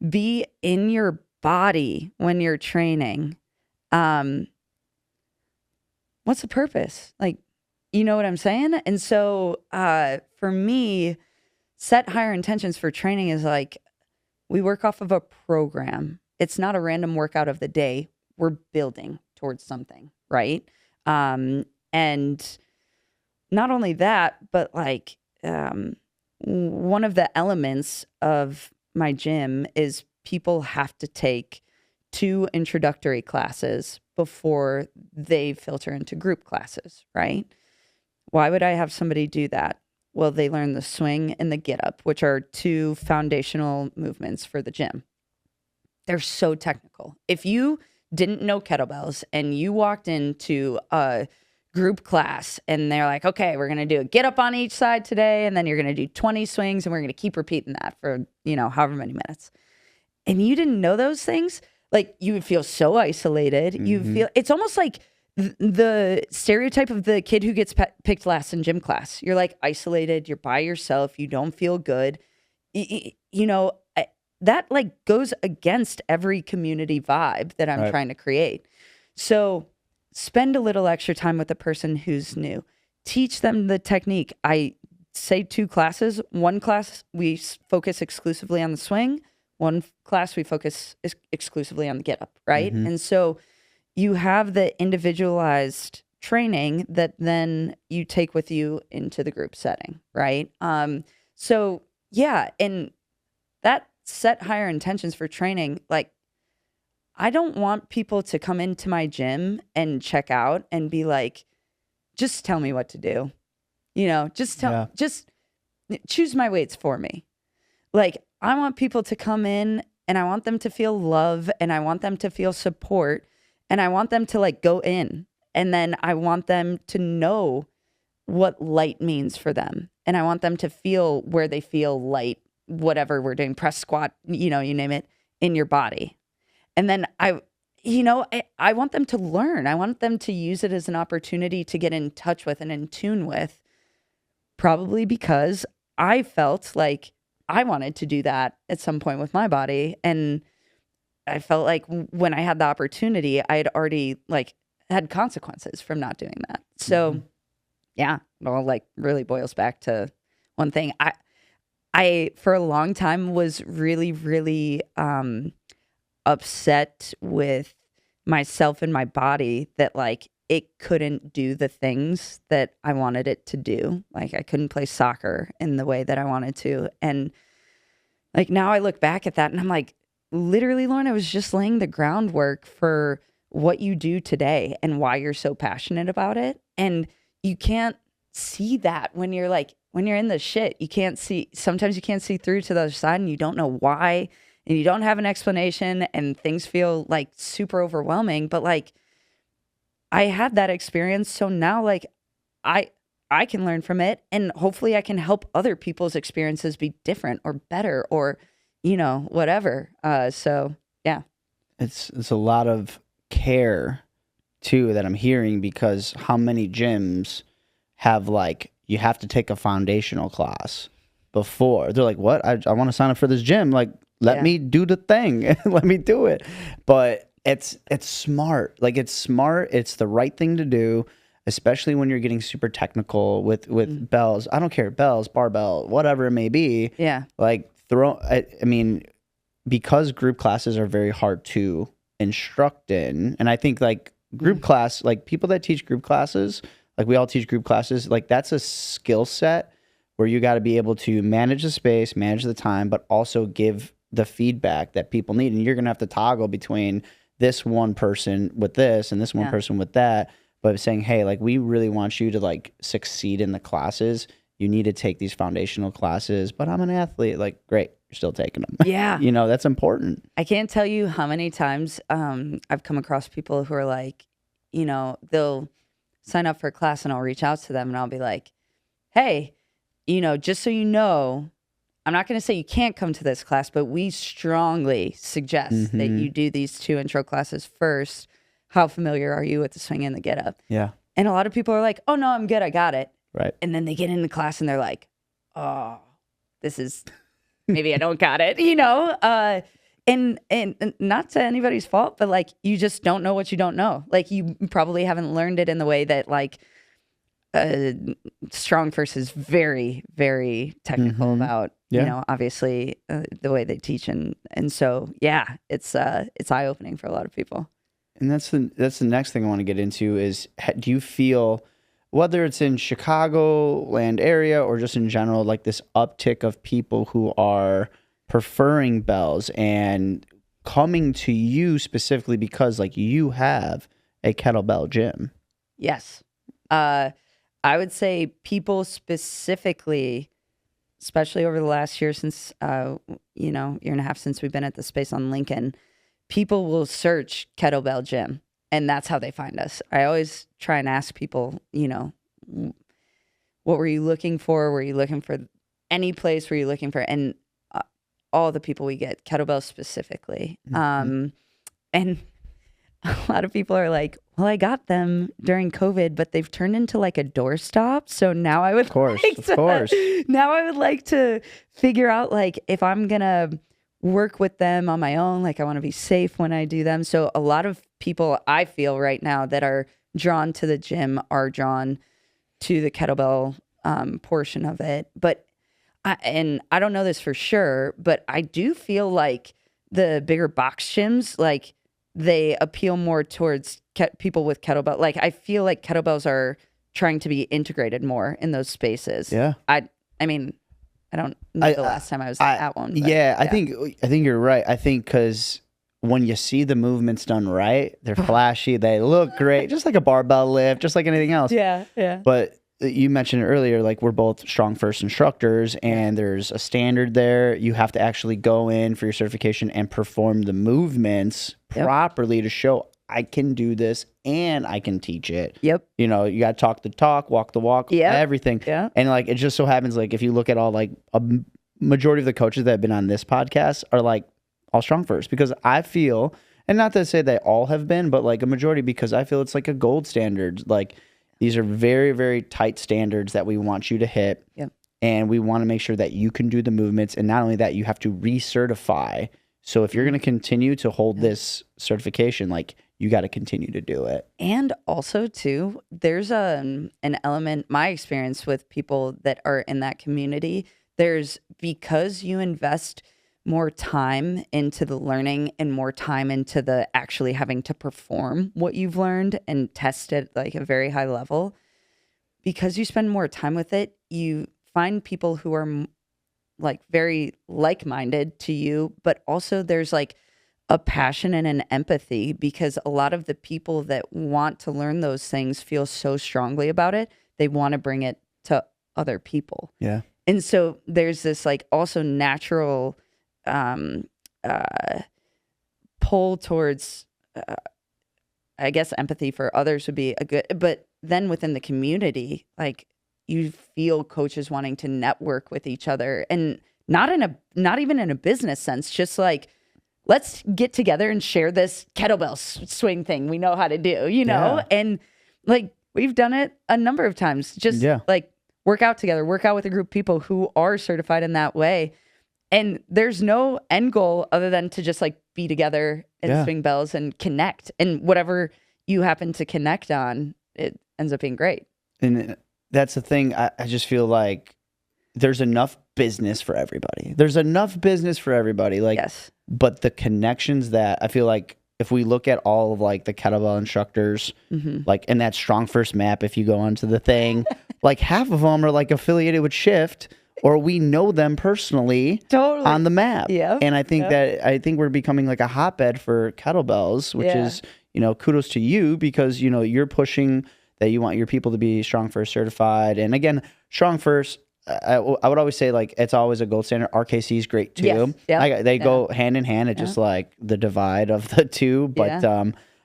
be in your body when you're training, what's the purpose? Like, you know what I'm saying? And so for me, Set Higher Intentions for Training is like, we work off of a program. It's not a random workout of the day. We're building towards something, right? And not only that, but like one of the elements of my gym is people have to take 2 introductory classes before they filter into group classes, right? Why would I have somebody do that? Well, they learn the swing and the get up, which are 2 foundational movements for the gym. They're so technical. If you didn't know kettlebells and you walked into a group class and they're like, okay, we're going to do a get up on each side today, and then you're going to do 20 swings, and we're going to keep repeating that for, however many minutes. And you didn't know those things, like you would feel so isolated. You feel, it's almost like the stereotype of the kid who gets picked last in gym class. You're like isolated, you're by yourself, you don't feel good. that like goes against every community vibe that I'm trying to create. So spend a little extra time with the person who's new. Teach them the technique. I say 2 classes. One class, we focus exclusively on the swing. One class, we focus exclusively on the get up, right? Mm-hmm. And so you have the individualized training that then you take with you into the group setting, right? So yeah, and that set higher intentions for training. Like, I don't want people to come into my gym and check out and be like, just tell me what to do. You know, just choose my weights for me. Like, I want people to come in and I want them to feel love and I want them to feel support and I want them to like go in, and then I want them to know what light means for them. And I want them to feel where they feel light, whatever we're doing, press, squat, you know, you name it, in your body. And then I want them to learn. I want them to use it as an opportunity to get in touch with and in tune with, probably because I felt like I wanted to do that at some point with my body. And I felt like when I had the opportunity, I had already like had consequences from not doing that. So yeah, it all like really boils back to one thing. I for a long time was really, really upset with myself and my body that like it couldn't do the things that I wanted it to do. Like, I couldn't play soccer in the way that I wanted to. And like, now I look back at that and I'm like, literally, Lauren, I was just laying the groundwork for what you do today and why you're so passionate about it. And you can't see that when you're in the shit. Sometimes you can't see through to the other side and you don't know why and you don't have an explanation and things feel like super overwhelming. But like, I had that experience. So now like I can learn from it and hopefully I can help other people's experiences be different or better or, you know, whatever. So yeah. It's a lot of care too that I'm hearing, because how many gyms have like, you have to take a foundational class before. They're like, what? I want to sign up for this gym. Like, let me do the thing. Let me do it. But it's smart. Like, it's smart. It's the right thing to do, especially when you're getting super technical with bells. I don't care, bells, barbell, whatever it may be. Yeah. Like, I mean, because group classes are very hard to instruct in, and I think like group class, like people that teach group classes, like we all teach group classes, like that's a skill set where you got to be able to manage the space, manage the time, but also give the feedback that people need. And you're going to have to toggle between this one person with this and this one person with that. But saying, hey, like, we really want you to like succeed in the classes. You need to take these foundational classes, but I'm an athlete. Like, great, you're still taking them. Yeah. You know, that's important. I can't tell you how many times I've come across people who are like, you know, they'll sign up for a class and I'll reach out to them and I'll be like, hey, you know, just so you know, I'm not going to say you can't come to this class, but we strongly suggest that you do these 2 intro classes first. How familiar are you with the swing and the get up? Yeah. And a lot of people are like, oh no, I'm good, I got it. Right. And then they get into class and they're like, oh, this is, maybe I don't got it, you know? And not to anybody's fault, but like, you just don't know what you don't know. Like, you probably haven't learned it in the way that like Strong First is very, very technical about, you know, obviously the way they teach. And so, yeah, it's eye-opening for a lot of people. And that's the next thing I want to get into is, do you feel, whether it's in Chicagoland area or just in general, like this uptick of people who are preferring bells and coming to you specifically because like you have a kettlebell gym? Yes. I would say people specifically, especially over the last year since, you know, year and a half since we've been at the space on Lincoln, people will search kettlebell gym and that's how they find us. I always try and ask people, you know, what were you looking for? Were you looking for any place? Were you looking for, and all the people we get, kettlebell specifically. And a lot of people are like, well, I got them during COVID, but they've turned into like a doorstop. So now I would now I would like to figure out like if I'm going to work with them on my own. Like I want to be safe when I do them. So a lot of people I feel right now that are drawn to the gym are drawn to the kettlebell portion of it. But I don't know this for sure, but I do feel like the bigger box gyms, like they appeal more towards people with kettlebell. Like I feel like kettlebells are trying to be integrated more in those spaces. Yeah. I mean, I don't know the last time I was at one. But, yeah, I think you're right. I think because when you see the movements done right, they're flashy, they look great, just like a barbell lift, just like anything else. Yeah, yeah. But you mentioned earlier, like we're both Strong First instructors, and there's a standard there. You have to actually go in for your certification and perform the movements properly to show I can do this and I can teach it. Yep. You know, you got to talk the talk, walk the walk, everything. Yeah. And like, it just so happens, like, if you look at all, like, a majority of the coaches that have been on this podcast are like all Strong First, because I feel, and not to say they all have been, but like a majority, because I feel it's like a gold standard. Like, these are very, very tight standards that we want you to hit. Yep. And we want to make sure that you can do the movements. And not only that, you have to recertify. So if you're going to continue to hold this certification, like, you got to continue to do it. And also, too, there's an element, my experience with people that are in that community, because you invest more time into the learning and more time into the actually having to perform what you've learned and test it like a very high level, because you spend more time with it, you find people who are like very like-minded to you, but also there's like a passion and an empathy, because a lot of the people that want to learn those things feel so strongly about it. They want to bring it to other people. Yeah. And so there's this like also natural pull towards, I guess empathy for others would be a good, but then within the community, like you feel coaches wanting to network with each other, and not even in a business sense, just like, let's get together and share this kettlebell swing thing we know how to do, you know? Yeah. And like, we've done it a number of times, just like work out together, work out with a group of people who are certified in that way. And there's no end goal other than to just like be together and swing bells and connect. And whatever you happen to connect on, it ends up being great. And that's the thing. I just feel like there's enough business for everybody. There's enough business for everybody. Like, but the connections that I feel like, if we look at all of like the kettlebell instructors, like in that Strong First map, if you go onto the thing, like half of them are like affiliated with Shift, or we know them personally on the map. Yeah. And I think I think we're becoming like a hotbed for kettlebells, which is, you know, kudos to you, because, you know, you're pushing that you want your people to be Strong First certified. And again, Strong First, I would always say, like, it's always a gold standard. RKC is great too. Yes. They go hand in hand. It's just like the divide of the two. But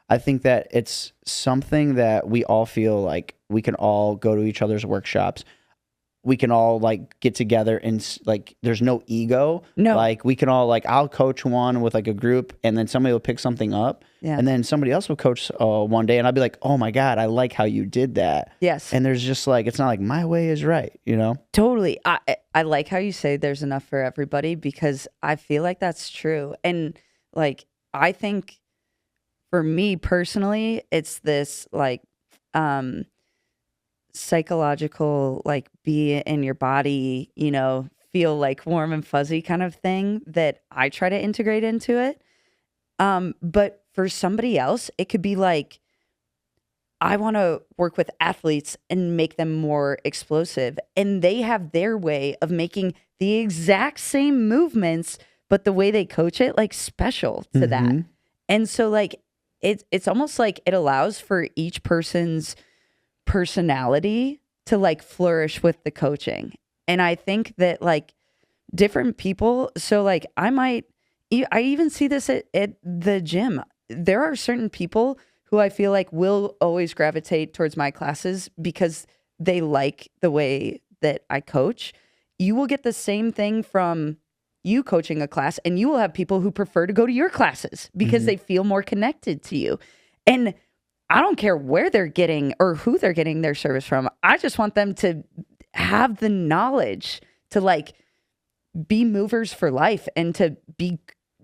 I think that it's something that we all feel like we can all go to each other's workshops. We can all like get together and like, there's no ego. No. Like, we can all like, I'll coach one with like a group, and then somebody will pick something up. Yeah. And then somebody else will coach one day, and I'll be like, oh my God, I like how you did that. Yes. And there's just like, it's not like my way is right, you know? Totally. I like how you say there's enough for everybody, because I feel like that's true. And like, I think for me personally, it's this like, psychological, like, be in your body, you know, feel like warm and fuzzy kind of thing that I try to integrate into it. But for somebody else, it could be like, I want to work with athletes and make them more explosive. And they have their way of making the exact same movements, but the way they coach it, like, special to that. And so like, it's almost like it allows for each person's personality to like flourish with the coaching. And I think that like different people, so like I even see this at the gym. There are certain people who I feel like will always gravitate towards my classes because they like the way that I coach. You will get the same thing from you coaching a class, and you will have people who prefer to go to your classes because they feel more connected to you. And I don't care where they're getting or who they're getting their service from. I just want them to have the knowledge to like be movers for life and to be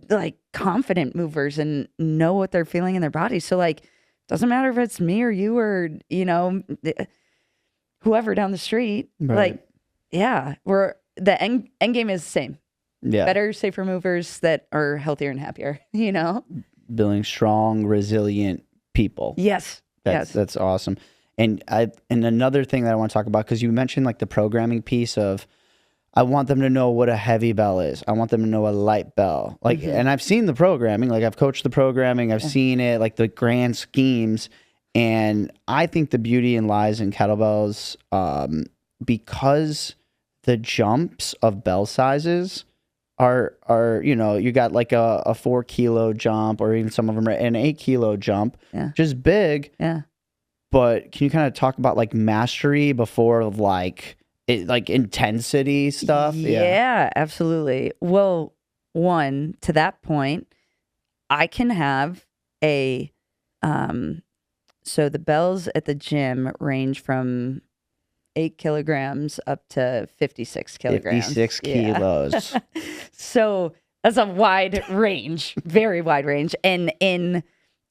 like confident movers and know what they're feeling in their body. So like, doesn't matter if it's me or you or, you know, whoever down the street. Right. Like, yeah, the end game is the same. Yeah. Better, safer movers that are healthier and happier, you know? Building strong, resilient people. Yes. That's awesome. And another thing that I want to talk about, because you mentioned like the programming piece of, I want them to know what a heavy bell is. I want them to know a light bell. Like, and I've seen the programming, like I've coached the programming, I've seen it, like the grand schemes. And I think the beauty lies in kettlebells, because the jumps of bell sizes are, you know, you got like a 4 kilo jump, or even some of them are an 8 kilo jump, just big. Yeah. But can you kind of talk about like mastery before like intensity stuff? Yeah, absolutely. Well, one, to that point, I can have so the bells at the gym range from 8 kilograms up to 56 kilograms. 56 kilos. So that's a wide range, very wide range. And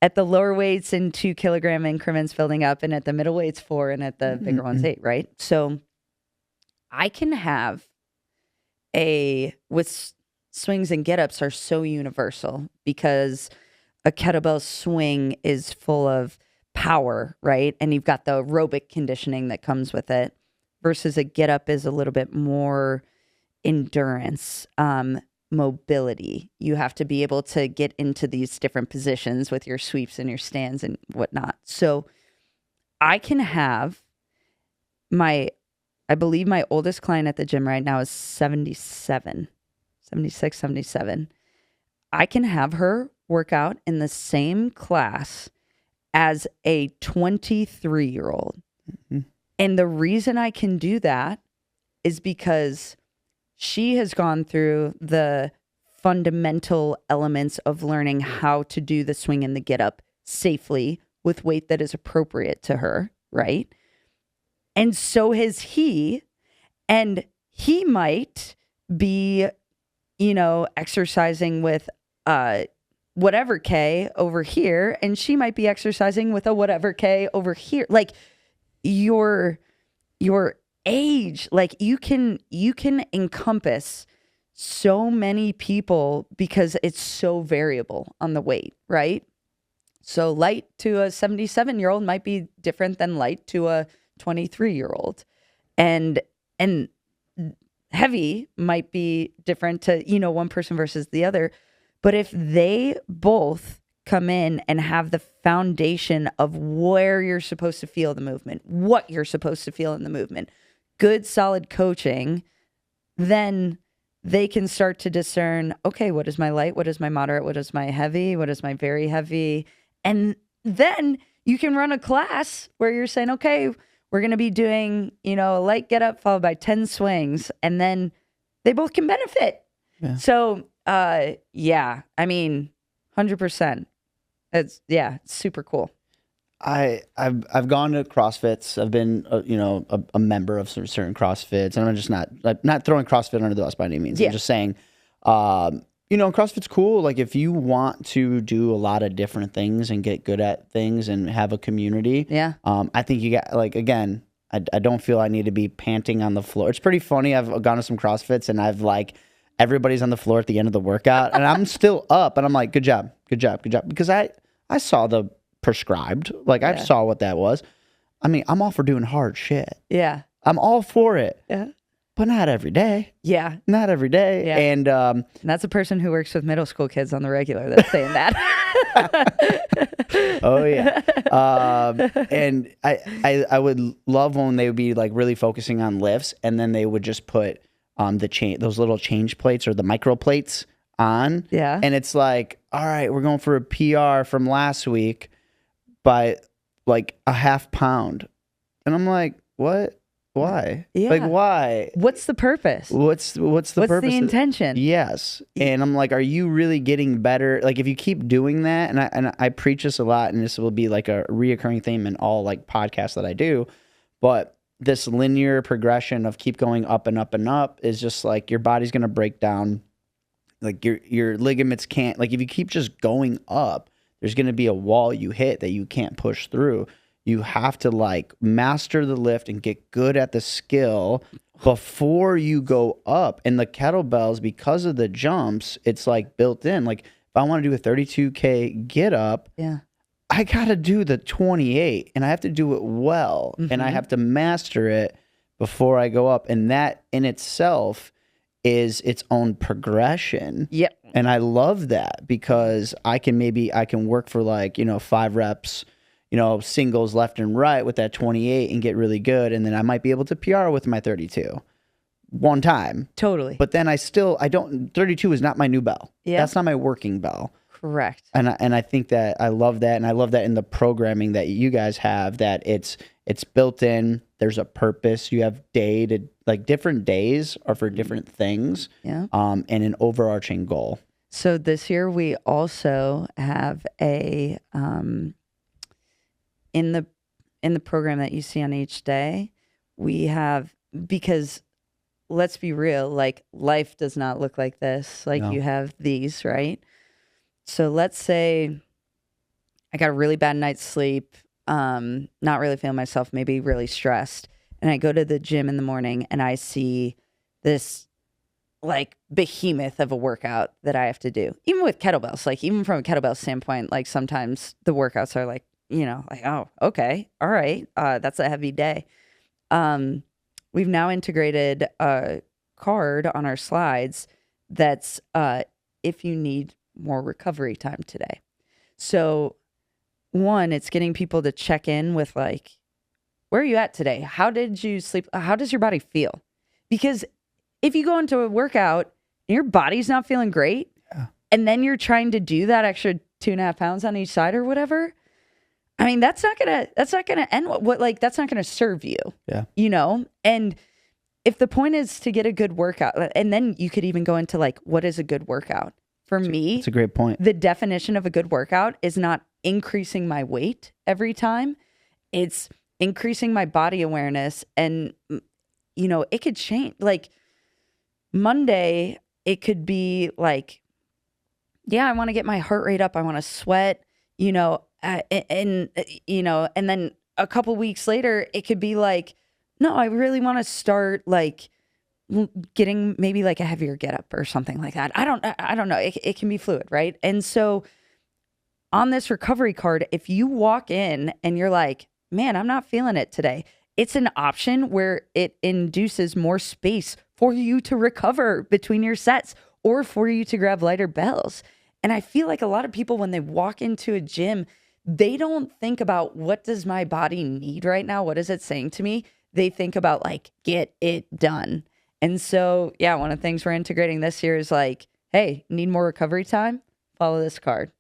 at the lower weights in 2 kilogram increments building up, and at the middle weights 4, and at the bigger ones 8, right? So I can have with swings and get-ups are so universal because a kettlebell swing is full of power, right? And you've got the aerobic conditioning that comes with it, versus a get-up is a little bit more endurance, mobility. You have to be able to get into these different positions with your sweeps and your stands and whatnot. So I can have I believe my oldest client at the gym right now is 77. I can have her work out in the same class as a 23-year-old. And the reason I can do that is because she has gone through the fundamental elements of learning how to do the swing and the get up safely with weight that is appropriate to her, right? And so has he. And he might be, you know, exercising with whatever K over here, and she might be exercising with a whatever K over here. Like your age, like you can encompass so many people because it's so variable on the weight, right? So light to a 77-year-old might be different than light to a 23-year-old. And heavy might be different to, you know, one person versus the other. But if they both come in and have the foundation of where you're supposed to feel the movement, what you're supposed to feel in the movement, good, solid coaching, then they can start to discern, okay, what is my light? What is my moderate? What is my heavy? What is my very heavy? And then you can run a class where you're saying, okay, we're going to be doing, you know, a light get up followed by 10 swings, and then they both can benefit. Yeah. So, yeah, I mean, 100%. It's super cool. I've gone to CrossFits. I've been, you know, a member of certain CrossFits, and I'm just not throwing CrossFit under the bus by any means. Yeah. I'm just saying, you know, CrossFit's cool. Like if you want to do a lot of different things and get good at things and have a community, I think you got, like, again, I don't feel I need to be panting on the floor. It's pretty funny. I've gone to some CrossFits and I've like, everybody's on the floor at the end of the workout and I'm still up and I'm like, good job. Because I saw the prescribed, like I saw what that was. I mean, I'm all for doing hard shit. Yeah. I'm all for it. Yeah. But not every day. Yeah. Not every day. Yeah. And that's a person who works with middle school kids on the regular that's saying that. Oh yeah. And I would love when they would be like really focusing on lifts and then they would just put those little change plates or the micro plates on. Yeah. And it's like, all right, we're going for a PR from last week by like a half pound. And I'm like, what? Why? Yeah. Like, why? What's the purpose? What's the purpose? What's the intention? Yes. And I'm like, are you really getting better? Like, if you keep doing that, and I preach this a lot, and this will be like a reoccurring theme in all like podcasts that I do, but this linear progression of keep going up and up and up is just like your body's going to break down. Like your ligaments can't, like if you keep just going up, there's going to be a wall you hit that you can't push through. You have to like master the lift and get good at the skill before you go up. And the kettlebells, because of the jumps, it's like built in. Like if I want to do a 32K get up, I got to do the 28 and I have to do it well. And I have to master it before I go up. And that in itself is its own progression. Yep. And I love that because I can work for like, 5 reps, singles left and right with that 28 and get really good. And then I might be able to PR with my 32 one time. Totally. But then 32 is not my new bell. Yeah. That's not my working bell. Correct. And I think that I love that. And I love that in the programming that you guys have, that it's built in. There's a purpose. You have different days are for different things. Yeah. And an overarching goal. So this year we also have a in the program that you see on each day, we have, because let's be real, like life does not look like this. Like you have these, right? So let's say I got a really bad night's sleep, not really feeling myself, maybe really stressed. And I go to the gym in the morning and I see this like behemoth of a workout that I have to do. Even with kettlebells, like even from a kettlebell standpoint, like sometimes the workouts are like, like, oh, okay, all right, that's a heavy day. We've now integrated a card on our slides that's if you need more recovery time today. So one, it's getting people to check in with like, where are you at today? How did you sleep? How does your body feel? Because if you go into a workout and your body's not feeling great, and then you're trying to do that extra 2.5 pounds on each side or whatever, I mean, that's not gonna end that's not gonna serve you. Yeah. And if the point is to get a good workout, and then you could even go into like, what is a good workout? For me, that's a great point. The definition of a good workout is not increasing my weight every time. It's increasing my body awareness. And, it could change. Like Monday, it could be like, I want to get my heart rate up. I want to sweat, and then a couple weeks later, it could be like, no, I really want to start like getting maybe like a heavier get up or something like that. I don't know. It can be fluid, right? And so on this recovery card, if you walk in and you're like, man, I'm not feeling it today, it's an option where it induces more space for you to recover between your sets or for you to grab lighter bells. And I feel like a lot of people, when they walk into a gym, they don't think about, what does my body need right now? What is it saying to me? They think about like, get it done. And so, one of the things we're integrating this year is like, hey, need more recovery time? Follow this card.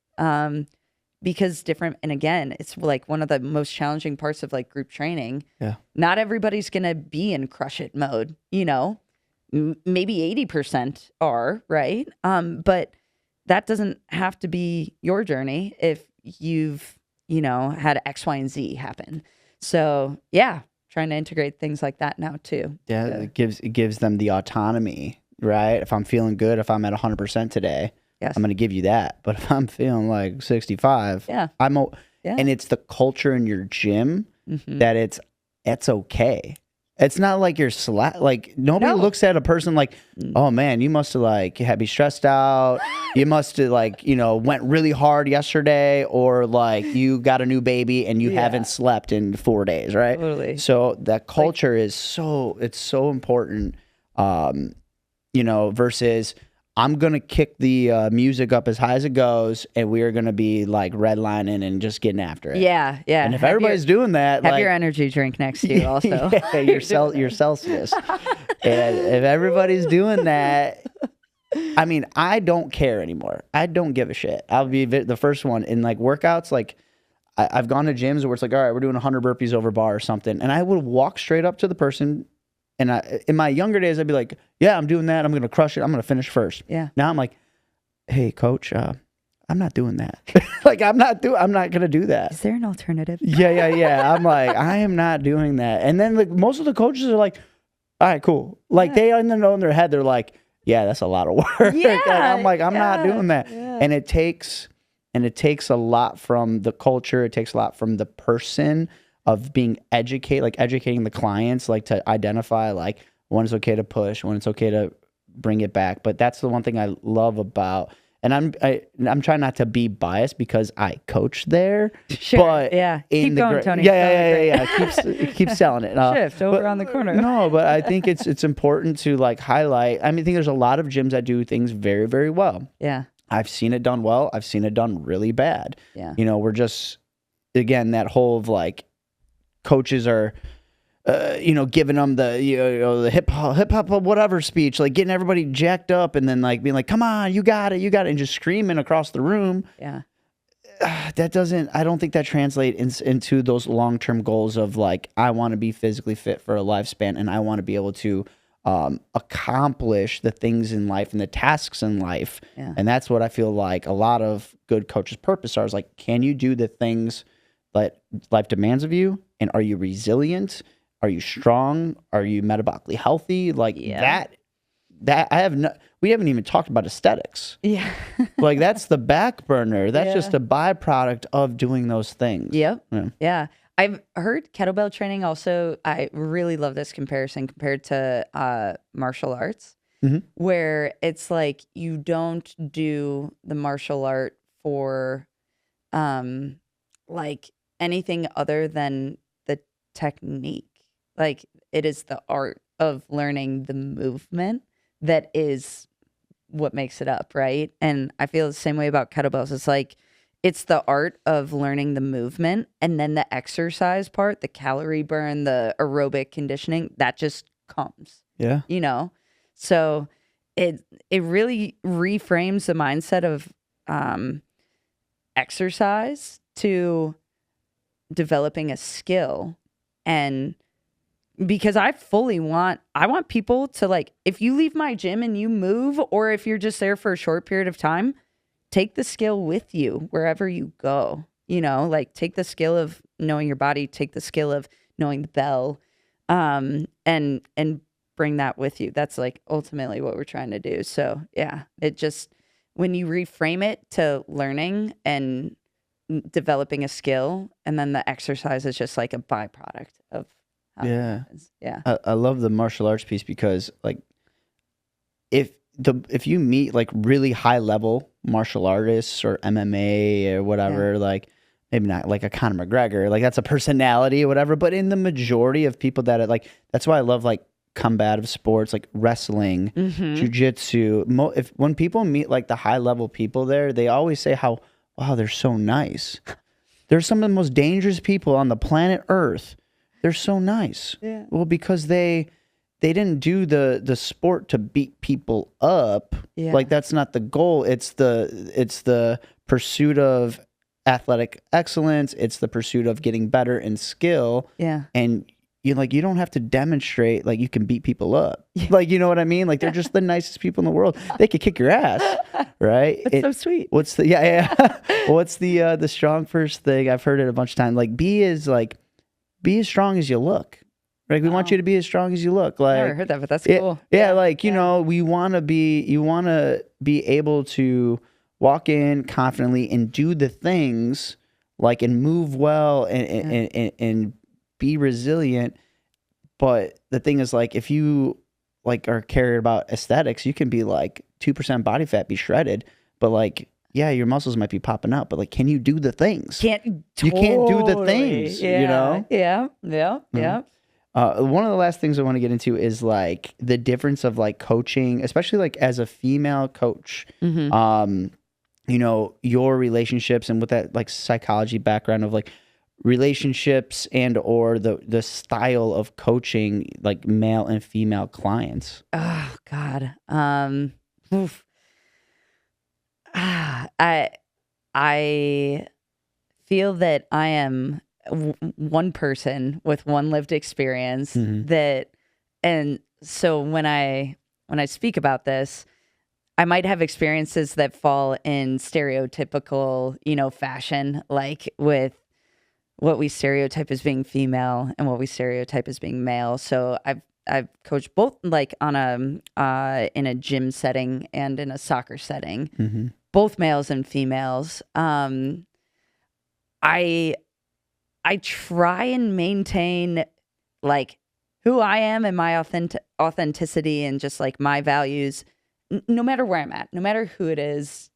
Because and again, it's like one of the most challenging parts of like group training. Yeah. Not everybody's going to be in crush it mode, maybe 80% are, right? But that doesn't have to be your journey if you've, had X, Y, and Z happen. So trying to integrate things like that now too. Yeah, so. It gives them the autonomy, right? If I'm feeling good, if I'm at 100% today, I'm going to give you that. But if I'm feeling like 65, and it's the culture in your gym that it's okay. It's not like you're like nobody looks at a person like, oh man, you must have like be stressed out. You must have like, went really hard yesterday, or like you got a new baby and you haven't slept in 4 days, right? Totally. So that culture is so important, versus I'm going to kick the music up as high as it goes, and we are going to be like redlining and just getting after it. Yeah. And if everybody's doing that, have your energy drink next to you also. Your Celsius. And if everybody's doing that, I mean, I don't care anymore. I don't give a shit. I'll be the first one in like workouts. Like I've gone to gyms where it's like, all right, we're doing 100 burpees over bar or something. And I would walk straight up to the person. And in my younger days, I'd be like, yeah, I'm doing that. I'm going to crush it. I'm going to finish first. Yeah. Now I'm like, hey, coach, I I'm not doing that. Like, I'm not going to do that. Is there an alternative? Yeah. I'm like, I am not doing that. And then like most of the coaches are like, all right, cool. Like they know in their head, they're like, yeah, that's a lot of work. Yeah, Like, I'm like, I'm not doing that. Yeah. And it takes a lot from the culture. It takes a lot from the person of being educating the clients, like to identify like when it's okay to push, when it's okay to bring it back. But that's the one thing I love about, and I'm trying not to be biased because I coach there. Sure. But keep going, Tony. Keep selling it. Shift over on the corner. No, but I think it's important to like highlight. I mean, I think there's a lot of gyms that do things very, very well. Yeah. I've seen it done well. I've seen it done really bad. Yeah. You know, we're just, again, that whole of like coaches are, giving them the hip hop, whatever speech, like getting everybody jacked up and then like being like, come on, you got it, and just screaming across the room. Yeah. I don't think that translates into those long-term goals of like, I want to be physically fit for a lifespan and I want to be able to accomplish the things in life and the tasks in life. Yeah. And that's what I feel like a lot of good coaches' purpose are, is like, can you do the things that life demands of you? And are you resilient? Are you strong? Are you metabolically healthy? Like we haven't even talked about aesthetics. Yeah. Like that's the back burner. That's just a byproduct of doing those things. Yep. Yeah. I've heard kettlebell training also. I really love this comparison compared to martial arts, where it's like you don't do the martial art for like anything other than the technique. Like it is the art of learning the movement that is what makes it up, right? And I feel the same way about kettlebells. It's like it's the art of learning the movement, and then the exercise part, the calorie burn, the aerobic conditioning, that just comes. Yeah. You know? So it really reframes the mindset of exercise to developing a skill. And because I want people to, like, if you leave my gym and you move, or if you're just there for a short period of time, take the skill with you wherever you go. You know, like take the skill of knowing your body, take the skill of knowing the bell, and bring that with you. That's like ultimately what we're trying to do. So yeah, it just, when you reframe it to learning and developing a skill, and then the exercise is just like a byproduct of how it happens. Yeah. I love the martial arts piece because like if you meet like really high level martial artists or MMA or whatever, like maybe not like a Conor McGregor, like that's a personality or whatever, but in the majority of people that are like, that's why I love like combative sports like wrestling, jiu-jitsu. When people meet like the high level people there, they always say how, wow, they're so nice. They're some of the most dangerous people on the planet Earth. They're so nice. Yeah. Well, because they didn't do the sport to beat people up. Yeah. Like that's not the goal. It's the pursuit of athletic excellence. It's the pursuit of getting better in skill. Yeah. And you don't have to demonstrate like you can beat people up. Like, you know what I mean? Like they're just the nicest people in the world. They could kick your ass, right? That's so sweet. What's the what's the strong first thing? I've heard it a bunch of times. Like be as strong as you look. Like we want you to be as strong as you look. Like I never heard that, but that's cool. Yeah, like you know, you want to be able to walk in confidently and do the things like and move well and be resilient. But the thing is, like, if you like are cared about aesthetics, you can be like 2% body fat, be shredded, but like, yeah, your muscles might be popping out, but like, can you do the things? You can't do the things, you know? Yeah. One of the last things I want to get into is like the difference of like coaching, especially like as a female coach, you know, your relationships and with that like psychology background of like relationships and or the style of coaching like male and female clients. Oh God. I feel that I am one person with one lived experience that, and so when I speak about this, I might have experiences that fall in stereotypical, fashion, like with what we stereotype as being female and what we stereotype as being male. So I've coached both, like on in a gym setting and in a soccer setting, both males and females. I try and maintain like who I am and my authenticity and just like my values, no matter where I'm at, no matter who it is,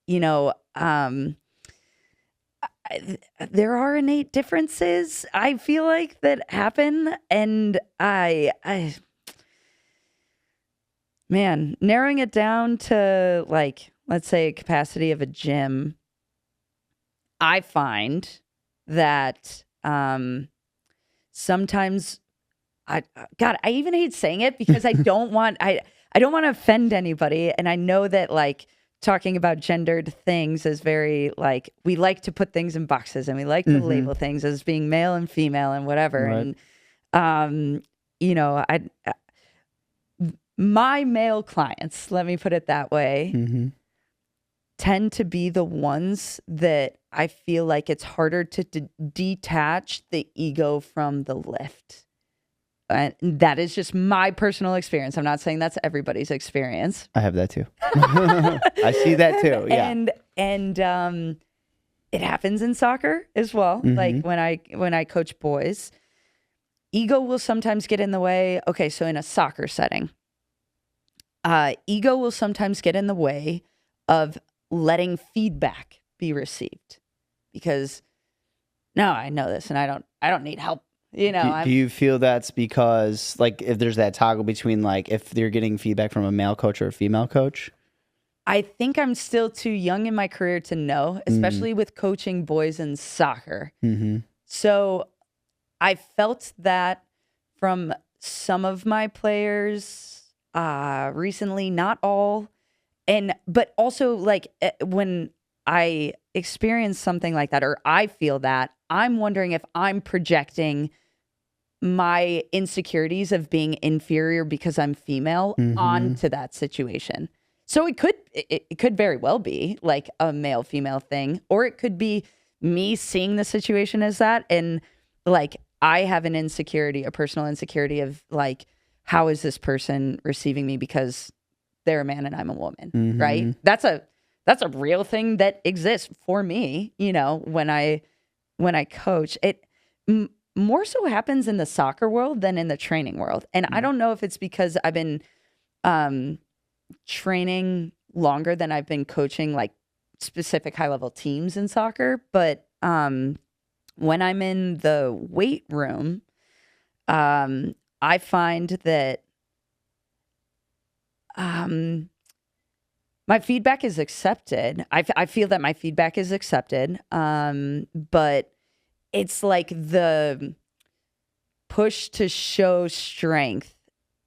there are innate differences I feel like that happen. And man, narrowing it down to like, let's say a capacity of a gym, I find that sometimes I even hate saying it because I don't want to offend anybody. And I know that like talking about gendered things is very like, we like to put things in boxes and we like to label things as being male and female and whatever. Right. And, my male clients, let me put it that way, tend to be the ones that I feel like it's harder to detach the ego from the lift. And that is just my personal experience. I'm not saying that's everybody's experience. I have that too. I see that too. Yeah. And it happens in soccer as well. Like when I coach boys, ego will sometimes get in the way. Okay, so in a soccer setting, ego will sometimes get in the way of letting feedback be received, because no, I know this and I don't need help. Do you feel that's because like if there's that toggle between like if they're getting feedback from a male coach or a female coach? I think I'm still too young in my career to know, especially with coaching boys in soccer. So I felt that from some of my players recently, not all. But also like when I experience something like that, or I feel that, I'm wondering if I'm projecting my insecurities of being inferior because I'm female onto that situation. So it could very well be like a male female thing, or it could be me seeing the situation as that, and like I have an insecurity, a personal insecurity of like, how is this person receiving me because they're a man and I'm a woman, right? That's a real thing that exists for me, when I coach. It more so happens in the soccer world than in the training world. And I don't know if it's because I've been training longer than I've been coaching like specific high level teams in soccer, but when I'm in the weight room, I find that my feedback is accepted. I feel that my feedback is accepted, but it's like the push to show strength.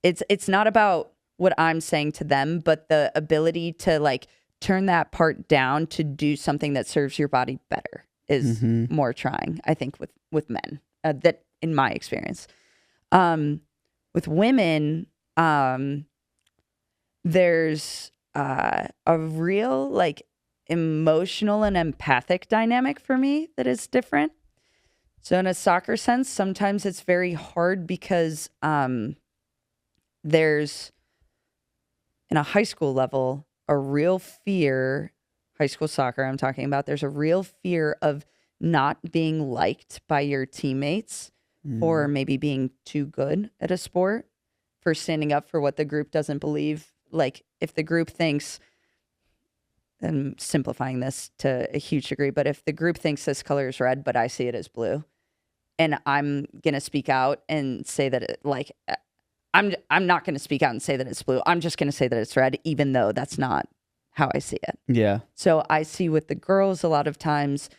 It's not about what I'm saying to them, but the ability to like turn that part down to do something that serves your body better is more trying, I think, with men, that in my experience. With women, there's a real like emotional and empathic dynamic for me that is different. So in a soccer sense, sometimes it's very hard because there's, in a high school level, a real fear, high school soccer I'm talking about, there's a real fear of not being liked by your teammates for maybe being too good at a sport, for standing up for what the group doesn't believe. Like if the group thinks, I'm simplifying this to a huge degree, but if the group thinks this color is red, but I see it as blue, and I'm going to speak out and say that it, like, I'm not going to speak out and say that it's blue. I'm just going to say that it's red, even though that's not how I see it. Yeah. So I see with the girls a lot of times,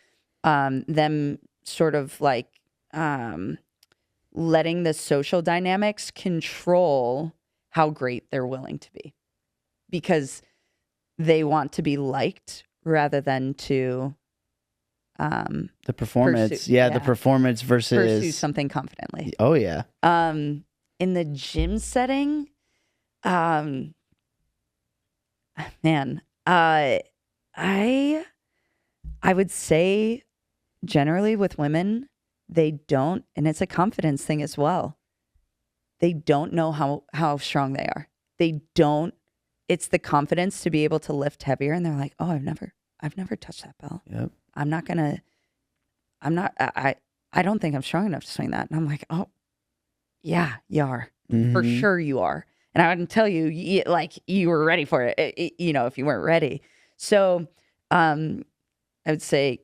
them sort of like letting the social dynamics control how great they're willing to be, because they want to be liked rather than to the performance. Pursue, the performance versus pursue something confidently. Oh yeah. In the gym setting, man, I would say generally with women, they don't, and it's a confidence thing as well. They don't know how strong they are. They don't. It's the confidence to be able to lift heavier, and they're like, "Oh, I've never touched that bell. Yep. I don't think I'm strong enough to swing that." And I'm like, "Oh, yeah, you are. For sure you are." And I wouldn't tell you like you were ready for it, if you weren't ready. So, I would say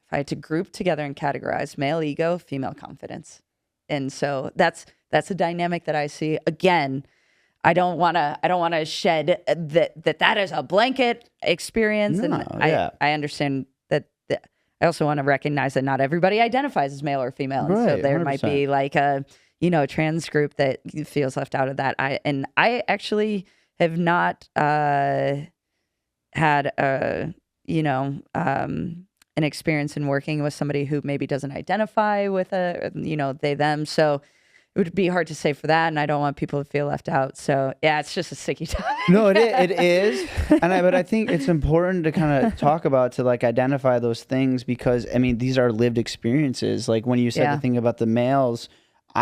if I had to group together and categorize male ego, female confidence, and so that's a dynamic that I see. Again, I don't want to shed that is a blanket experience, No, and yeah. I understand that. I also want to recognize that not everybody identifies as male or female, and so Right, there 100%. might be like a trans group that feels left out of that. I actually have not had an experience in working with somebody who maybe doesn't identify with they them. So it would be hard to say for that, and I don't want people to feel left out. So yeah, it's just a sticky topic. No, it is, but I think it's important to kind of talk about to like identify those things because I mean these are lived experiences. Like when you said the thing about the males,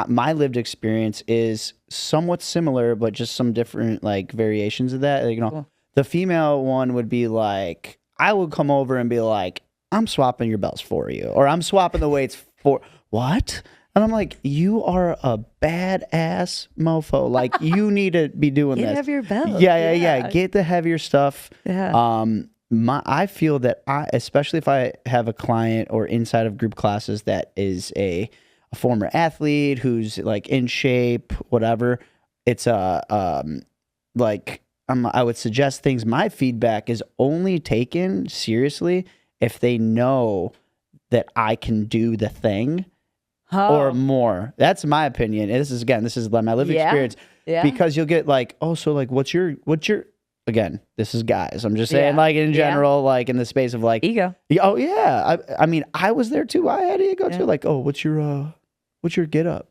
my lived experience is somewhat similar, but just some different like variations of that. Like, Cool. The female one would be like I would come over and be like, "I'm swapping your bells for you," or "I'm swapping the weights for what?" And I'm like, you are a badass mofo. Like, you need to be doing this. Get heavier bells. Yeah. Get the heavier stuff. Yeah. I feel that especially if I have a client or inside of group classes that is a former athlete who's like in shape, whatever, it's I would suggest things. My feedback is only taken seriously if they know that I can do the thing. Or more. That's my opinion. This is my lived experience. Yeah. Because you'll get like, oh, so like, what's your? Again, this is guys. I'm just saying, like in general, like in the space of like ego. Oh yeah. I mean, I was there too. I had ego too. Like, oh, what's your get up?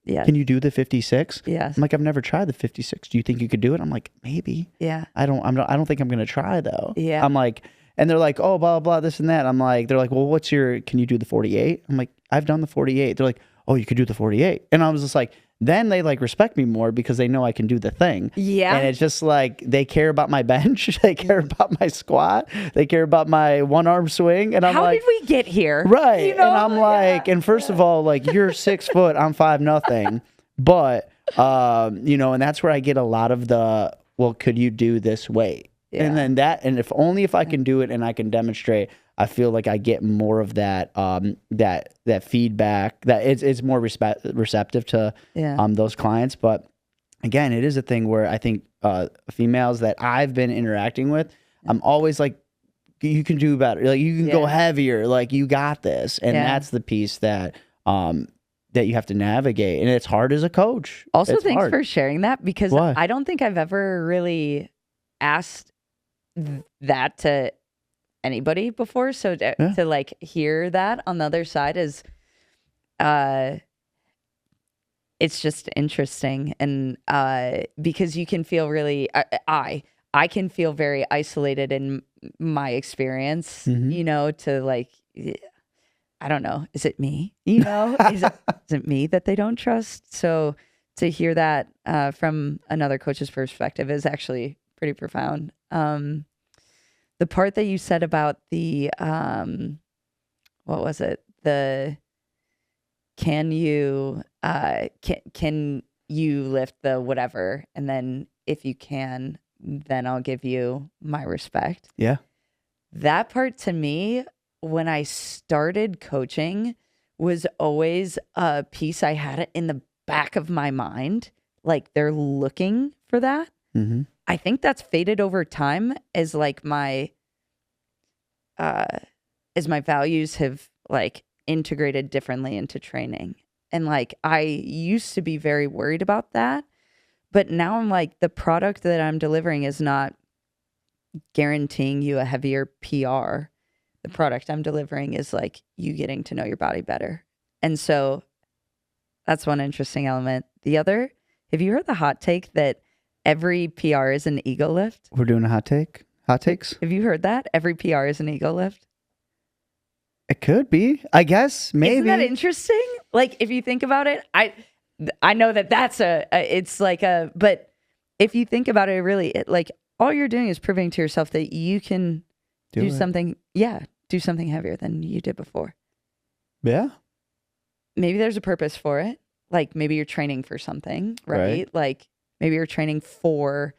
Yeah. Can you do the 56? Yes. I'm like, I've never tried the 56. Do you think you could do it? I'm like, maybe. Yeah. I don't think I'm gonna try though. Yeah. I'm like. And they're like, oh, blah, blah, this and that. They're like, well, can you do the 48? I'm like, I've done the 48. They're like, oh, you could do the 48. And I was just like, then they like respect me more because they know I can do the thing. Yeah. And it's just like, they care about my bench. They care about my squat. They care about my one arm swing. And I'm how like, did we get here? right. And I'm like, and first of all, like you're 6 foot, I'm 5'0". But, and that's where I get a lot of the, well, could you do this weight? Yeah. And then if I can do it and I can demonstrate, I feel like I get more of that that feedback that it's more receptive to those clients. But again, it is a thing where I think females that I've been interacting with, I'm always like, you can do better. Like you can go heavier. Like you got this. And that's the piece that you have to navigate. And it's hard as a coach. Also, thanks for sharing that because I don't think I've ever really asked that to anybody before. So to like hear that on the other side is, it's just interesting. And because you can feel really, I can feel very isolated in my experience, to like, I don't know, is it me? Is it me that they don't trust? So to hear that from another coach's perspective is actually pretty profound. The part that you said about the, what was it? The, can you lift the whatever? And then if you can, then I'll give you my respect. Yeah. That part to me, when I started coaching, was always a piece I had in the back of my mind. Like they're looking for that. Mm-hmm. I think that's faded over time as like my values have like integrated differently into training. And like I used to be very worried about that, but now I'm like, the product that I'm delivering is not guaranteeing you a heavier PR. The product I'm delivering is like you getting to know your body better. And so that's one interesting element. The other, have you heard the hot take that every PR is an ego lift? We're doing a hot take. Hot takes? Have you heard that? Every PR is an ego lift. It could be. I guess maybe. Isn't that interesting? Like if you think about it, I know that that's it's like but if you think about it, really, like all you're doing is proving to yourself that you can do something. Yeah, do something heavier than you did before. Yeah. Maybe there's a purpose for it. Like maybe you're training for something, right? Like maybe you're training for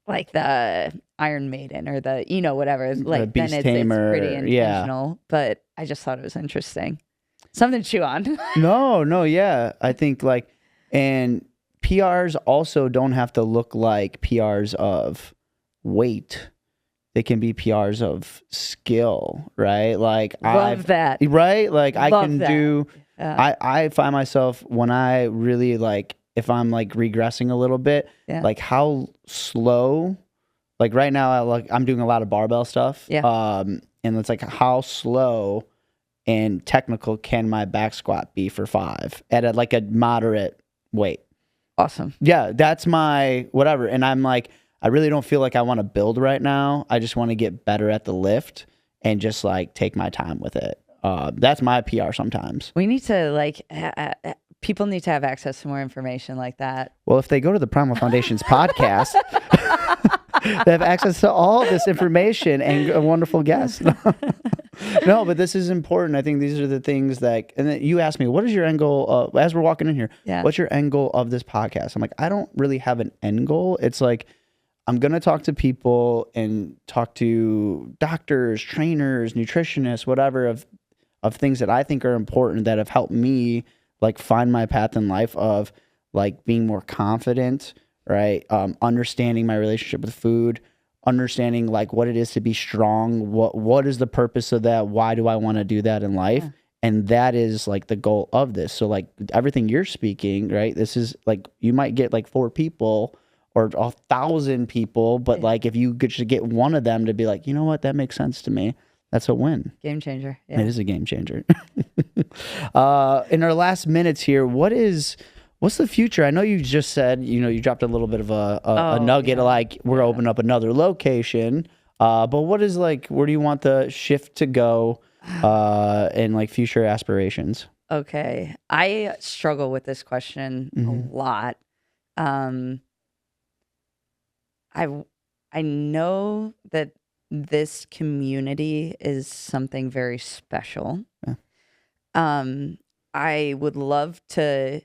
like the Iron Maiden or the, whatever. Like Beast then Tamer, it's pretty intentional. But I just thought it was interesting. Something to chew on. No, yeah. I think like, and PRs also don't have to look like PRs of weight. They can be PRs of skill, right? Like Love that. Right? Like I Love can that. do, I find myself when I really like, if I'm like regressing a little bit, like how slow, like right now I'm doing a lot of barbell stuff. Yeah. And it's like how slow and technical can my back squat be for 5 at like a moderate weight? Awesome. Yeah, that's my whatever. And I'm like, I really don't feel like I want to build right now. I just want to get better at the lift and just like take my time with it. That's my PR sometimes. We need to like, people need to have access to more information like that. Well, if they go to the Primal Foundation's podcast, they have access to all this information and a wonderful guest. No, but this is important. I think these are the things that, and then you asked me, what is your end goal? As we're walking in here, what's your end goal of this podcast? I'm like, I don't really have an end goal. It's like, I'm going to talk to people and talk to doctors, trainers, nutritionists, whatever of things that I think are important that have helped me like find my path in life of like being more confident, right? Understanding my relationship with food, understanding like what it is to be strong. What is the purpose of that? Why do I want to do that in life? Yeah. And that is like the goal of this. So like everything you're speaking, right? This is like, you might get like 4 people or 1,000 people, but like if you could just get one of them to be like, you know what, that makes sense to me. That's a win. Game changer. Yeah. It is a game changer. In our last minutes here, what's the future? I know you just said, you dropped a little bit of a nugget, like we're gonna open up another location. But what is like, where do you want the shift to go and like future aspirations? Okay. I struggle with this question a lot. I know that this community is something very special. Yeah. I would love to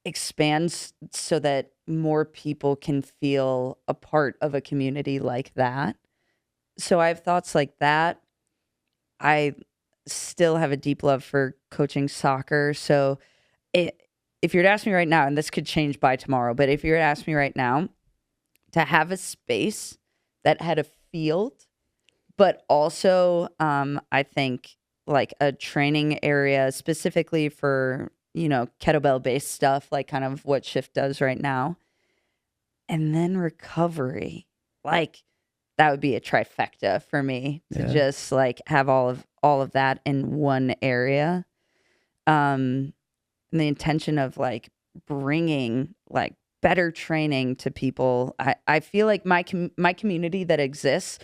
expand so that more people can feel a part of a community like that. So I have thoughts like that. I still have a deep love for coaching soccer. So if you were to ask me right now, and this could change by tomorrow, but if you were to ask me right now, to have a space that had a field, but also I think like a training area specifically for, kettlebell based stuff, like kind of what Shift does right now. And then recovery, like that would be a trifecta for me to just like have all of that in one area. And the intention of like bringing like better training to people. I feel like my community that exists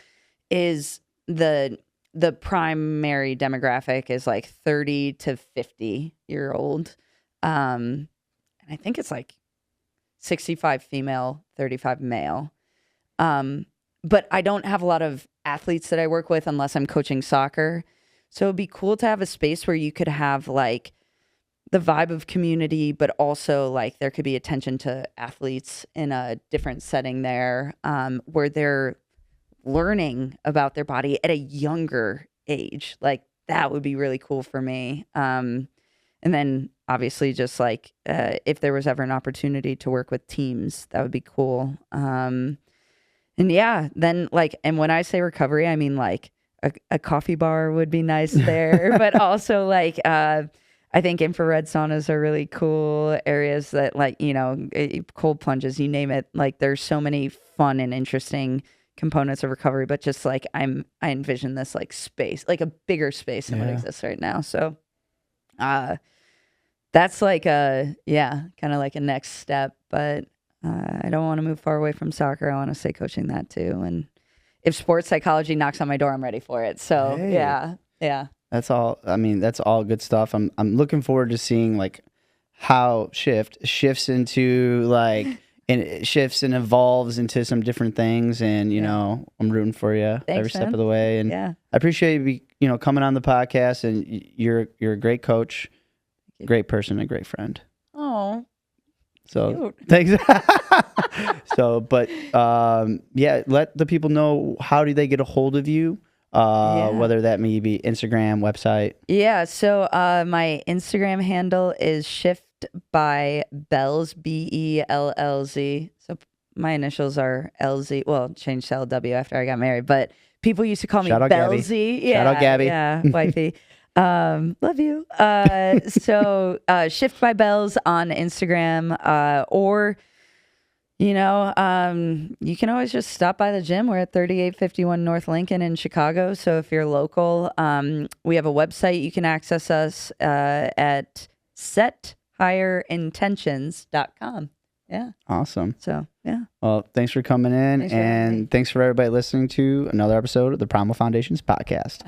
is the primary demographic is like 30 to 50-year-old. And I think it's like 65 female, 35 male. But I don't have a lot of athletes that I work with unless I'm coaching soccer. So it'd be cool to have a space where you could have like the vibe of community, but also like there could be attention to athletes in a different setting there, where they're learning about their body at a younger age. Like that would be really cool for me. And then obviously just like if there was ever an opportunity to work with teams, that would be cool. And yeah, then like, and when I say recovery, I mean like a coffee bar would be nice there, but also like, I think infrared saunas are really cool areas that like, cold plunges, you name it. Like there's so many fun and interesting components of recovery, but just like I envision this like space, like a bigger space than what exists right now. So that's like kind of like a next step, but I don't want to move far away from soccer. I want to stay coaching that too. And if sports psychology knocks on my door, I'm ready for it. So Hey. yeah. That's all. I mean, that's all good stuff. I'm looking forward to seeing like how shifts into like and it shifts and evolves into some different things. And you know, I'm rooting for you every step man. of the way. And Yeah. I appreciate you coming on the podcast. And you're a great coach, great person, and great friend. Oh. So Cute. thanks. So, but yeah, let the people know, how do they get a hold of you? Whether that may be Instagram, website. Yeah. So my Instagram handle is Shift by Bells, BELLZ. So my initials are LZ. Well, changed to LW after I got married, but people used to call me Shout out Gabby. Bellzy. Yeah, Shout out Gabby. Yeah, wifey. Love you. So Shift by Bells on Instagram, or you can always just stop by the gym. We're at 3851 North Lincoln in Chicago. So if you're local, we have a website. You can access us at sethigher-intentions.com. Yeah. Awesome. So, yeah. Well, thanks for coming in, Thanks for having me. and thanks for everybody listening to another episode of the Primal Foundations podcast.